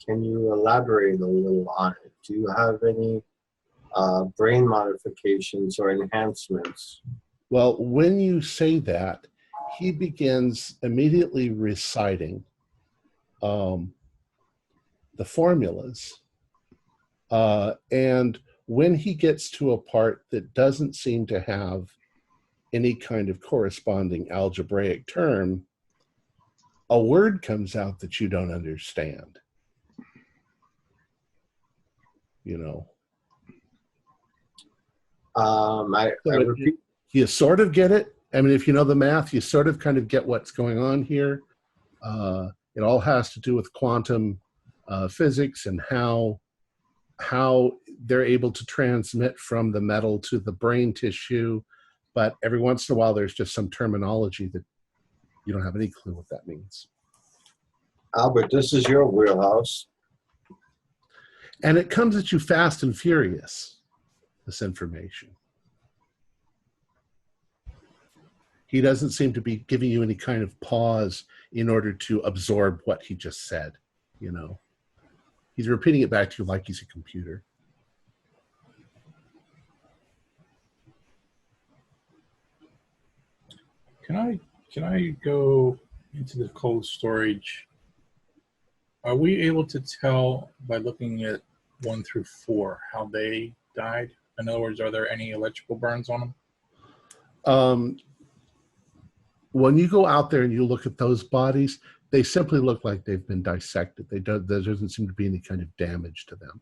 Can you elaborate a little on it? Do you have any brain modifications or enhancements? Well, when you say that, he begins immediately reciting the formulas. And when he gets to a part that doesn't seem to have any kind of corresponding algebraic term, a word comes out that you don't understand. I repeat. You sort of get it. I mean, if you know the math, you sort of kind of get what's going on here. It all has to do with quantum physics and how they're able to transmit from the metal to the brain tissue. But every once in a while, there's just some terminology that you don't have any clue what that means. Albert, this is your wheelhouse. And it comes at you fast and furious, this information. He doesn't seem to be giving you any kind of pause in order to absorb what he just said, He's repeating it back to you like he's a computer. Can I go into the cold storage? Are we able to tell by looking at 1 through 4 how they died? In other words, are there any electrical burns on them? When you go out there and you look at those bodies, they simply look like they've been dissected. There doesn't seem to be any kind of damage to them.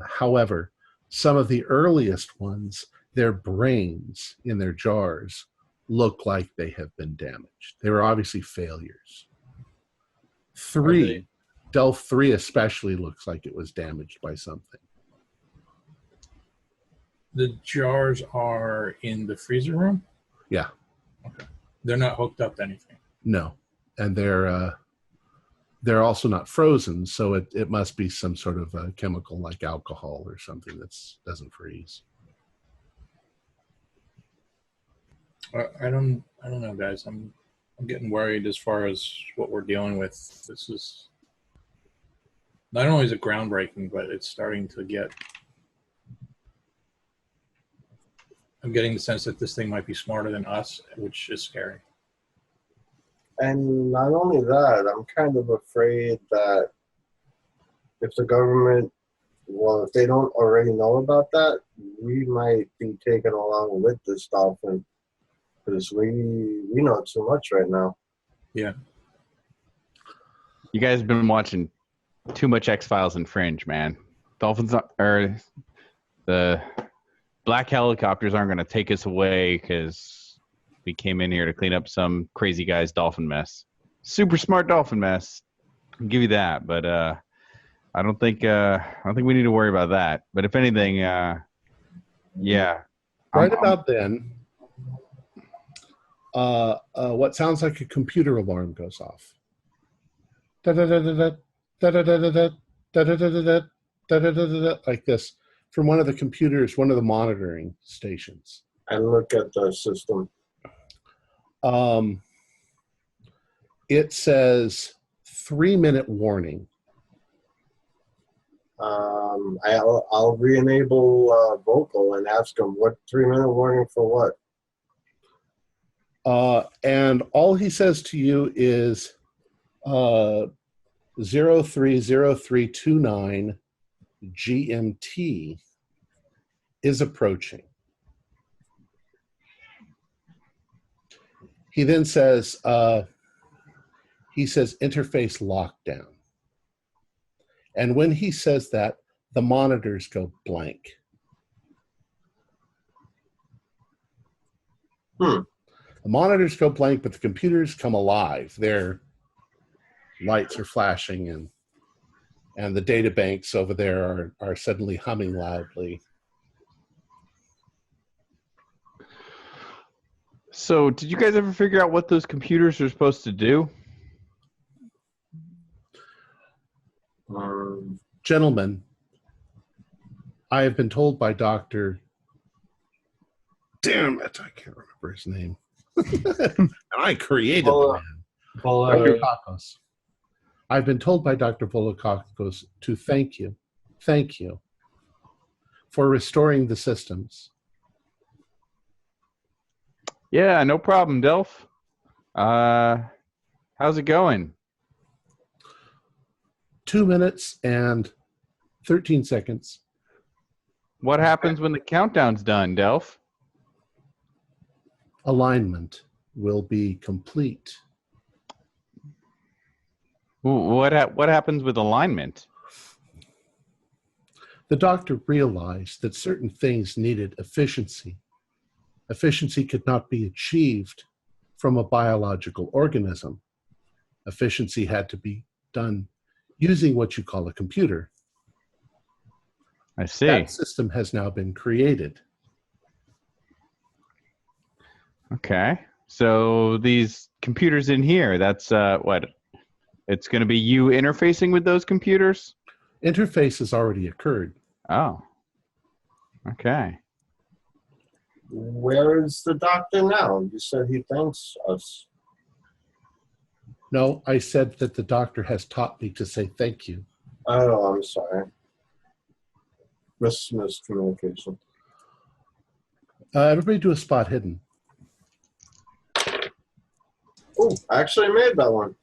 However, some of the earliest ones, their brains in their jars look like they have been damaged. They were obviously failures. 3, Delph 3 especially looks like it was damaged by something. The jars are in the freezer room? Yeah. Okay. They're not hooked up to anything? No. And they're also not frozen, so it must be some sort of a chemical like alcohol or something that doesn't freeze. I don't know, guys. I'm getting worried as far as what we're dealing with. This is not only is it groundbreaking, but it's starting to get. I'm getting the sense that this thing might be smarter than us, which is scary. And not only that, I'm kind of afraid that if the government Well, if they don't already know about that, we might be taken along with this dolphin because we know too much right now. Yeah. You guys have been watching too much X-Files and Fringe, man. Dolphins or the black helicopters aren't going to take us away because we came in here to clean up some crazy guy's dolphin mess. Super smart dolphin mess. I'll give you that, but I don't think we need to worry about that. But if anything, yeah. Right about then, what sounds like a computer alarm goes off. Like this from one of the computers, one of the monitoring stations. I look at the system. It says 3-minute warning. I'll re-enable vocal and ask him what 3-minute warning for what. And all he says to you is 030329 GMT is approaching. He then says, interface lockdown. And when he says that, the monitors go blank. The monitors go blank, but the computers come alive. Their lights are flashing, and the data banks over there are suddenly humming loudly. So, did you guys ever figure out what those computers are supposed to do? Gentlemen, I have been told by Dr. Damn it, I can't remember his name. And I created the man. Dr. Kakos. I've been told by Dr. Volokakos to thank you for restoring the systems. Yeah, no problem, Delph. How's it going? 2 minutes and 13 seconds. What happens when the countdown's done, Delph? Alignment will be complete. What happens with alignment? The doctor realized that certain things needed efficiency. Efficiency could not be achieved from a biological organism. Efficiency had to be done using what you call a computer. I see. That system has now been created. Okay. So these computers in here, that's what? It's going to be you interfacing with those computers? Interface has already occurred. Oh. Okay. Where is the doctor now? You said he thanks us. No, I said that the doctor has taught me to say thank you. Oh, I'm sorry. Miscommunication. Everybody do a spot hidden. Oh, I actually made that one.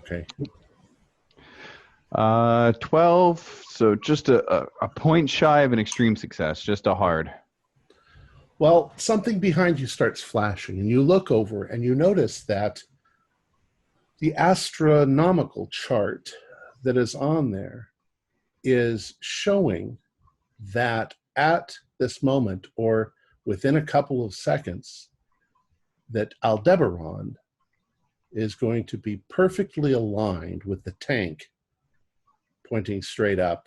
Okay. 12, so just a point shy of an extreme success, just a hard. Well, something behind you starts flashing, and you look over and you notice that the astronomical chart that is on there is showing that at this moment, or within a couple of seconds, that Aldebaran is going to be perfectly aligned with the tank pointing straight up.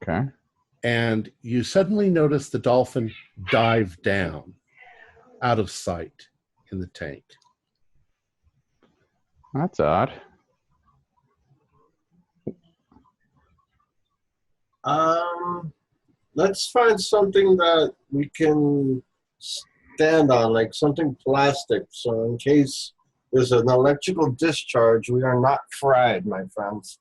Okay. And you suddenly notice the dolphin dive down out of sight in the tank. That's odd. Let's find something that we can stand on, like something plastic, so in case there's an electrical discharge, we are not fried, my friends.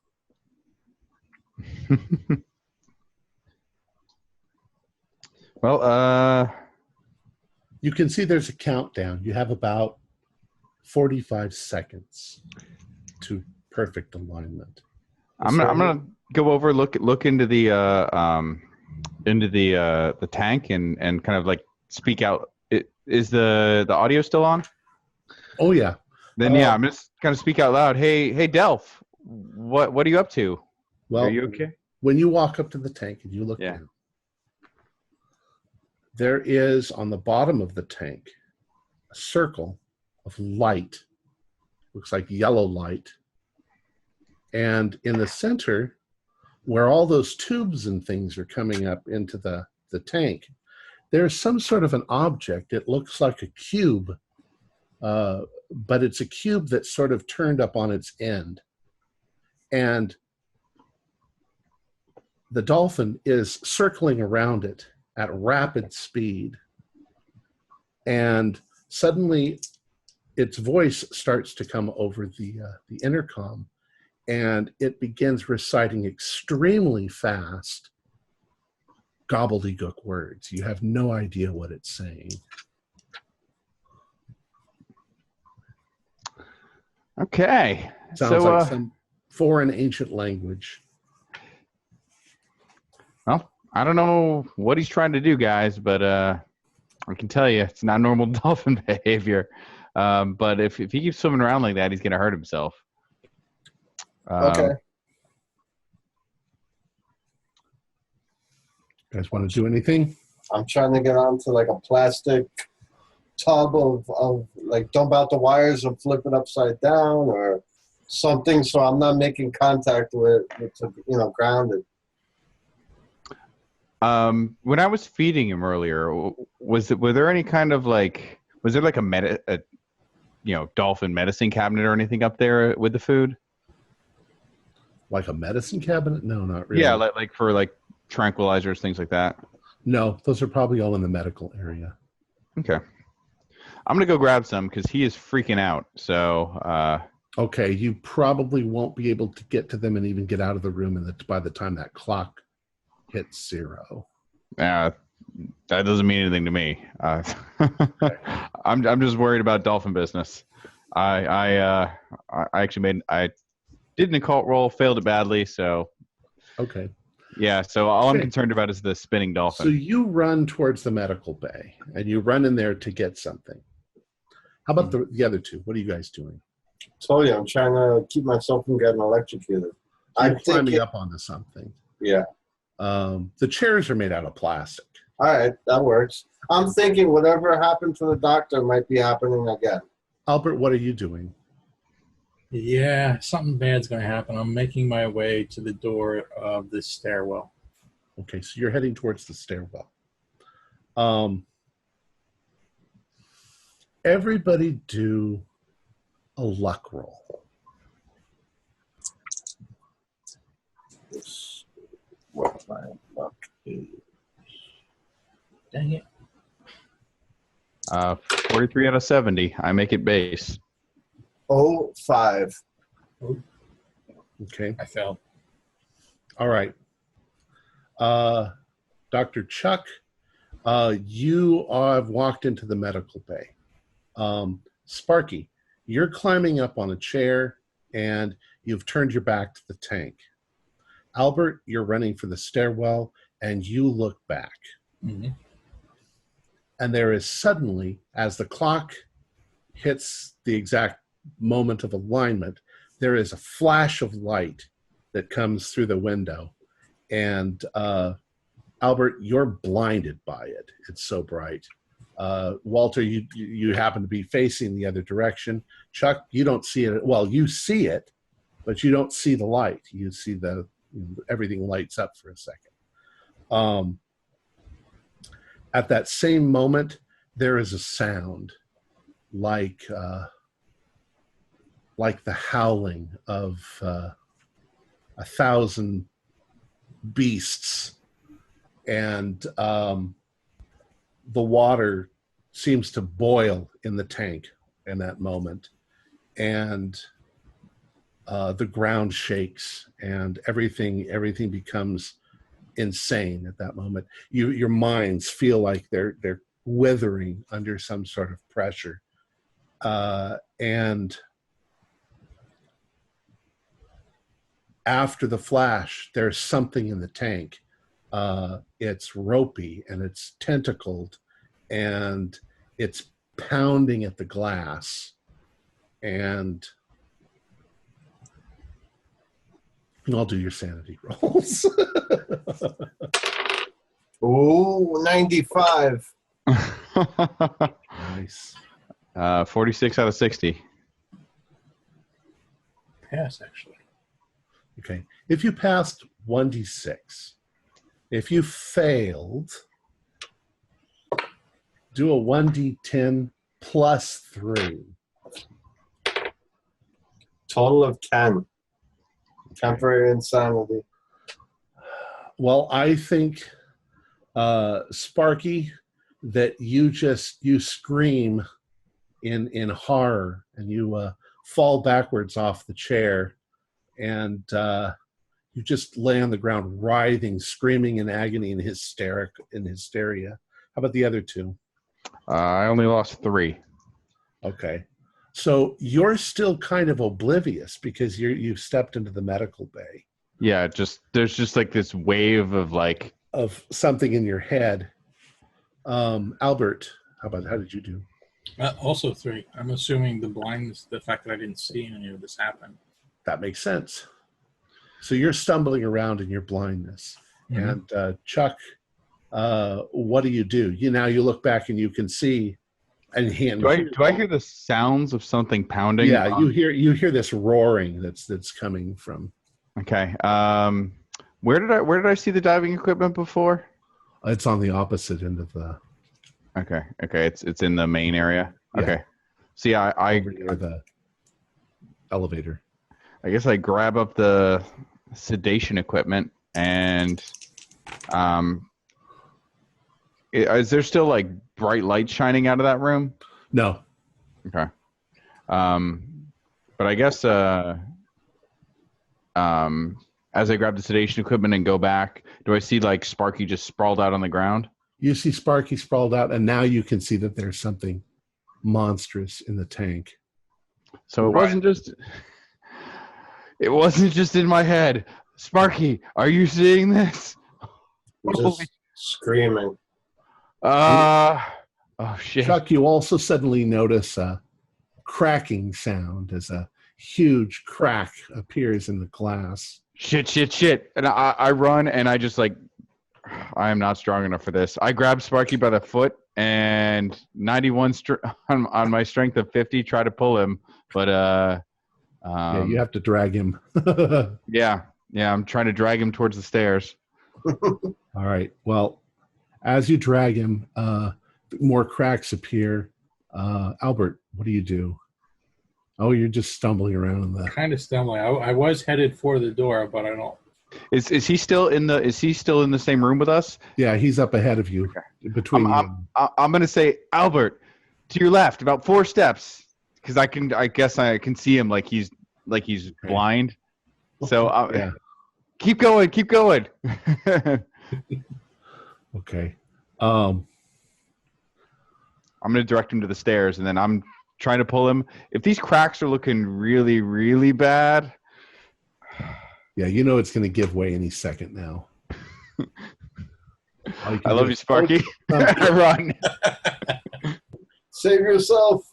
Well, you can see there's a countdown. You have about 45 seconds to perfect alignment. I'm gonna go over look into the tank and kind of like speak out. Is the audio still on? Oh yeah. Then yeah, I'm just kind of speak out loud. Hey Delph, what are you up to? Well, are you okay? When you walk up to the tank and you look down, there is on the bottom of the tank a circle of light. Looks like yellow light. And in the center, where all those tubes and things are coming up into the tank, there's some sort of an object. It looks like a cube, but it's a cube that's sort of turned up on its end. And the dolphin is circling around it at rapid speed. And suddenly its voice starts to come over the intercom, and it begins reciting extremely fast gobbledygook words. You have no idea what it's saying. Okay. Sounds like some foreign ancient language. Well, I don't know what he's trying to do, guys, but I can tell you it's not normal dolphin behavior. But if he keeps swimming around like that, he's going to hurt himself. Okay. You guys want to do anything? I'm trying to get onto like a plastic tub of like dump out the wires and flip it upside down or something, so I'm not making contact with grounded. When I was feeding him earlier, was there any kind of like, was there like a dolphin medicine cabinet or anything up there with the food? Like a medicine cabinet? No, not really. Yeah, like for like tranquilizers, things like that. No, those are probably all in the medical area. Okay. I'm going to go grab some because he is freaking out. So, okay, you probably won't be able to get to them and even get out of the room by the time that clock hits 0. That doesn't mean anything to me. Okay. I'm just worried about dolphin business. I did an occult roll, failed it badly, so okay. Yeah, so all I'm concerned about is the spinning dolphin. So you run towards the medical bay, and you run in there to get something. How about the other two? What are you guys doing? Told you, I'm trying to keep myself from getting electrocuted. I'm climbing up onto something. Yeah. The chairs are made out of plastic. All right, that works. I'm thinking whatever happened to the doctor might be happening again. Albert, what are you doing? Yeah, something bad's going to happen. I'm making my way to the door of the stairwell. Okay, so you're heading towards the stairwell. Everybody do a luck roll. What my luck is. Dang it. 43 out of 70. I make it base. 05. Okay. I failed. All right. Dr. Chuck, you have walked into the medical bay. Sparky, you're climbing up on a chair and you've turned your back to the tank. Albert, you're running for the stairwell and you look back. Mm-hmm. And there is suddenly, as the clock hits the exact moment of alignment, there is a flash of light that comes through the window. And Albert, you're blinded by it. It's so bright. Walter, you happen to be facing the other direction. Chuck, you don't see it. Well, you see it, but you don't see the light. You see everything lights up for a second. At that same moment, there is a sound like the howling of 1,000 beasts, and the water seems to boil in the tank in that moment, and the ground shakes, and everything becomes insane at that moment. Your minds feel like they're withering under some sort of pressure, and after the flash, there's something in the tank. It's ropey and it's tentacled and it's pounding at the glass. And I'll do your sanity rolls. Ooh, 95. Nice. 46 out of 60. Pass, actually. Okay. If you passed 1d6, if you failed, do a 1d10 plus 3. Total of 10. Temporary insanity. Well, I think, Sparky, that you scream in horror and you fall backwards off the chair and you just lay on the ground writhing, screaming in agony and hysteria. How about the other two? I only lost 3. Okay. So you're still kind of oblivious because you've stepped into the medical bay. Yeah, there's just like this wave of like Of something in your head. Albert, how did you do? Also 3. I'm assuming the blindness, the fact that I didn't see any of this happen. That makes sense. So you're stumbling around in your blindness. Mm-hmm. And Chuck, what do? You look back and you can see. And do I hear the sounds of something pounding? Yeah, you hear this roaring that's coming from. Okay. Where did I see the diving equipment before? It's on the opposite end of the. Okay. It's in the main area. Yeah. Okay. See, I over near the elevator. I guess I grab up the sedation equipment and is there still like bright light shining out of that room? No. Okay. But I guess as I grab the sedation equipment and go back, do I see like Sparky just sprawled out on the ground? You see Sparky sprawled out, and now you can see that there's something monstrous in the tank. So it wasn't just in my head. Sparky, are you seeing this? Just screaming. Oh shit. Chuck, you also suddenly notice a cracking sound as a huge crack appears in the glass. Shit. And I run and I just like, I am not strong enough for this. I grab Sparky by the foot and 91 on my strength of 50, try to pull him. But yeah, you have to drag him. yeah, I'm trying to drag him towards the stairs. All right. Well, as you drag him, more cracks appear. Albert, what do you do? Oh, you're just stumbling around in the. Kind of stumbling. I was headed for the door, but I don't. Is he still in the same room with us? Yeah, he's up ahead of you. Okay. Between I'm gonna say, Albert, to your left, about 4 steps, because I guess I can see him like he's blind. So yeah. Keep going. Okay. I'm gonna direct him to the stairs, and then I'm trying to pull him. If these cracks are looking really, really bad. Yeah, you know it's going to give way any second now. I love you, Sparky. Run. Save yourself.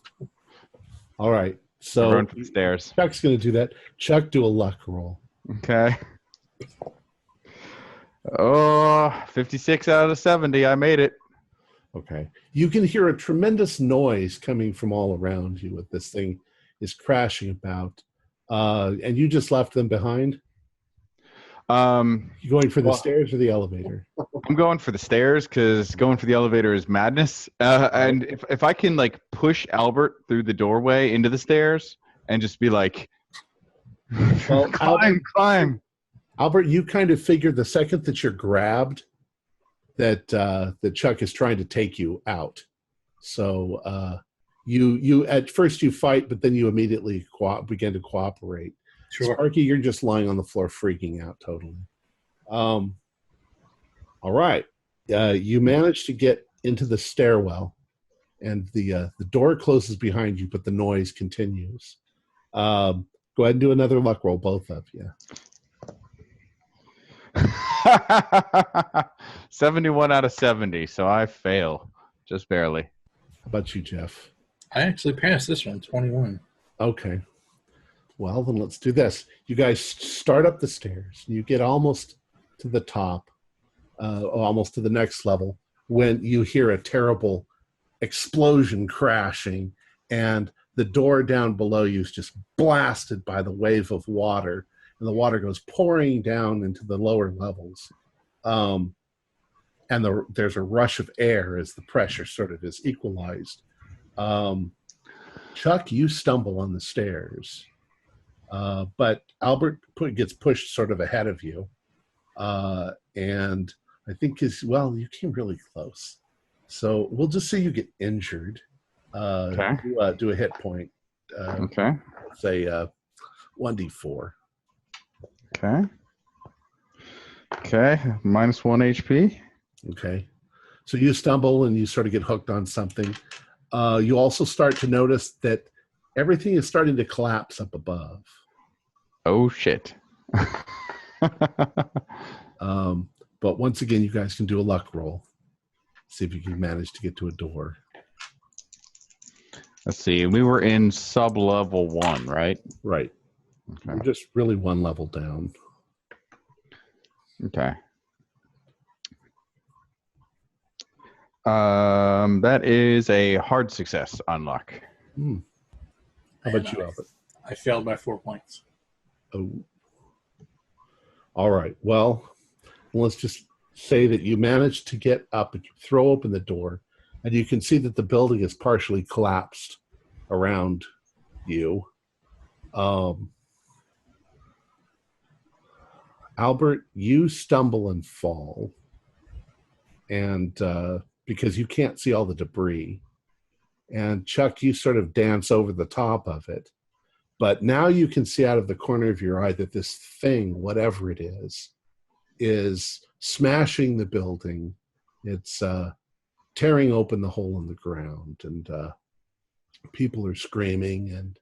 All right. So run for the stairs. Chuck's going to do that. Chuck, do a luck roll. Okay. 56 out of 70. I made it. Okay. You can hear a tremendous noise coming from all around you with this thing is crashing about. And you just left them behind? You going for the stairs or the elevator? I'm going for the stairs because going for the elevator is madness. And if I can like push Albert through the doorway into the stairs and just be like, well, climb. Albert, you kind of figure the second that you're grabbed that Chuck is trying to take you out. So you at first you fight, but then you immediately begin to cooperate. Sure. Sparky, you're just lying on the floor freaking out totally. All right. You manage to get into the stairwell, and the door closes behind you, but the noise continues. Go ahead and do another luck roll, both of you. 71 out of 70, so I fail. Just barely. How about you, Jeff? I actually passed this one, 21. Okay. Well, then let's do this. You guys start up the stairs. You get almost to the top, almost to the next level, when you hear a terrible explosion crashing, and the door down below you is just blasted by the wave of water, and the water goes pouring down into the lower levels. And there's a rush of air as the pressure sort of is equalized. Chuck, you stumble on the stairs, but Albert gets pushed sort of ahead of you, and I think you came really close. So we'll just say you get injured. Okay. Do a hit point. Okay. Say 1d4. Okay. Okay. -1 HP. Okay. So you stumble and you sort of get hooked on something. You also start to notice that everything is starting to collapse up above. Oh, shit. But once again, you guys can do a luck roll. See if you can manage to get to a door. Let's see. We were in sub-level 1, right? Right. Okay. We're just really one level down. Okay. That is a hard success on luck. How about you, Albert? I failed by 4 points. Oh. All right. Well, let's just say that you managed to get up and you throw open the door, and you can see that the building is partially collapsed around you. Albert, you stumble and fall, and because you can't see all the debris. And Chuck, you sort of dance over the top of it. But now you can see out of the corner of your eye that this thing, whatever it is smashing the building. It's tearing open the hole in the ground, and people are screaming, and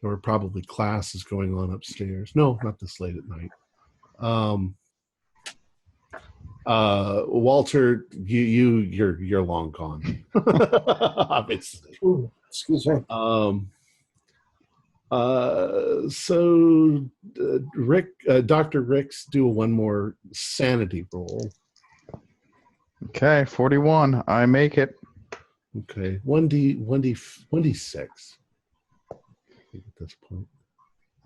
there were probably classes going on upstairs. No, not this late at night. Walter, you're long gone. Obviously. Ooh, excuse me. So Rick, Dr. Ricks, do one more sanity roll. Okay, 41. I make it. Okay, 1d6. I think at this point.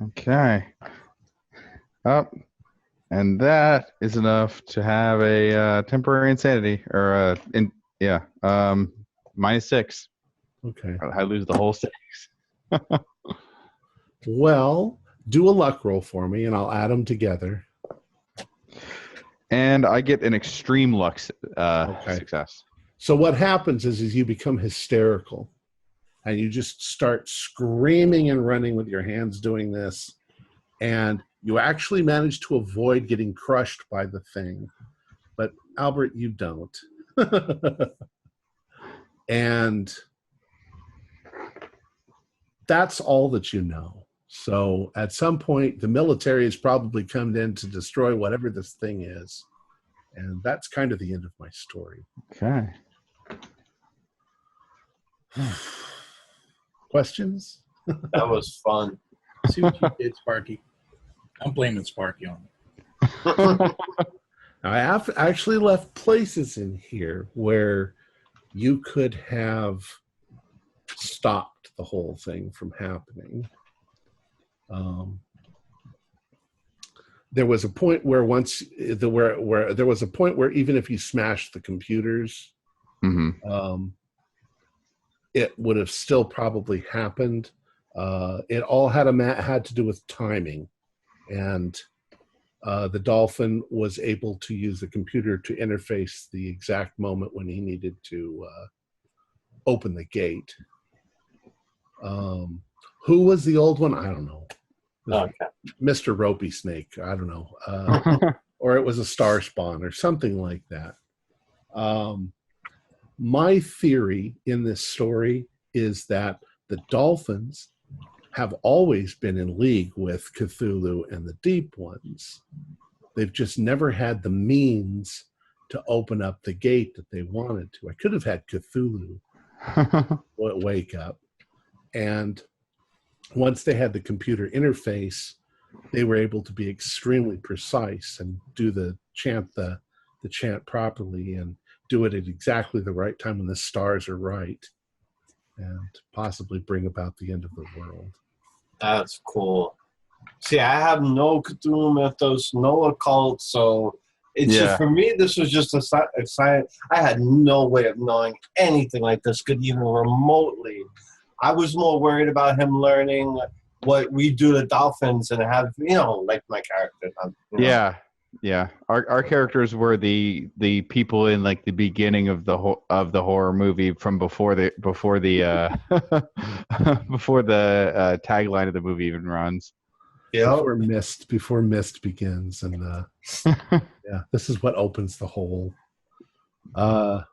Okay. Up. And that is enough to have a temporary insanity, or -6. Okay. I lose the whole 6. Well, do a luck roll for me, and I'll add them together. And I get an extreme luck success. So what happens is you become hysterical, and you just start screaming and running with your hands doing this, and you actually manage to avoid getting crushed by the thing. But Albert, you don't. And that's all that you know. So at some point, the military has probably come in to destroy whatever this thing is. And that's kind of the end of my story. Okay. Questions? That was fun. See what you did, Sparky. I'm blaming Sparky on it. Now, I have actually left places in here where you could have stopped the whole thing from happening. There was a point where there was a point where even if you smashed the computers, it would have still probably happened. It all had to do with timing, and the dolphin was able to use the computer to interface the exact moment when he needed to open the gate. Who was the old one? I don't know. Okay. Mr. Ropey Snake. I don't know. Or it was a star spawn or something like that. My theory in this story is that the dolphins have always been in league with Cthulhu and the Deep Ones. They've just never had the means to open up the gate that they wanted to. I could have had Cthulhu wake up. And once they had the computer interface, they were able to be extremely precise and do the chant properly and do it at exactly the right time when the stars are right, and possibly bring about the end of the world. That's cool. See, I have no Cthulhu mythos, no occult, so it's just, for me, this was just a science. I had no way of knowing anything like this could even remotely. I was more worried about him learning what we do to dolphins and have, like my character. Yeah. Our characters were the people in like the beginning of the horror movie from before the before the tagline of the movie even runs. Yeah. Before Mist begins, and this is what opens the whole. Well,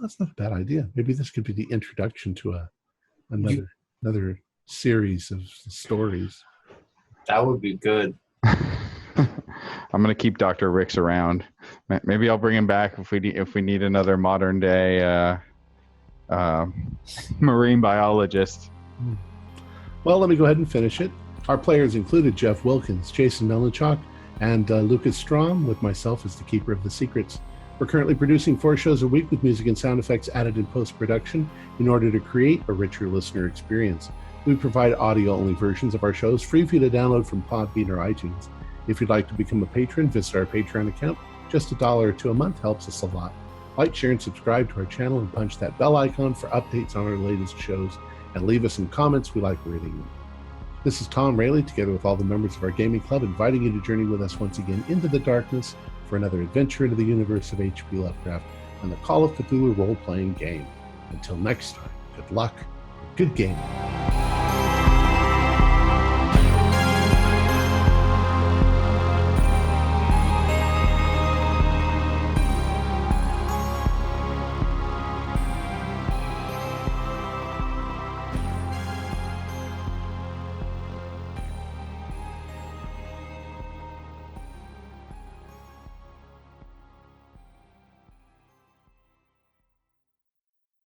that's not a bad idea. Maybe this could be the introduction to another series of stories. That would be good. I'm gonna keep Dr. Ricks around. Maybe I'll bring him back if we need another modern day marine biologist. Well, let me go ahead and finish it. Our players included Jeff Wilkins, Jason Melanchok, and Lucas Strom, with myself as the Keeper of the Secrets. We're currently producing 4 shows a week with music and sound effects added in post-production in order to create a richer listener experience. We provide audio-only versions of our shows free for you to download from Podbean or iTunes. If you'd like to become a patron, visit our Patreon account. Just $1 or $2 a month helps us a lot. Like, share, and subscribe to our channel, and punch that bell icon for updates on our latest shows, and leave us some comments. We like reading them. This is Tom Rayleigh, together with all the members of our gaming club, inviting you to journey with us once again into the darkness for another adventure into the universe of H.P. Lovecraft and the Call of Cthulhu role-playing game. Until next time, good luck, good gaming.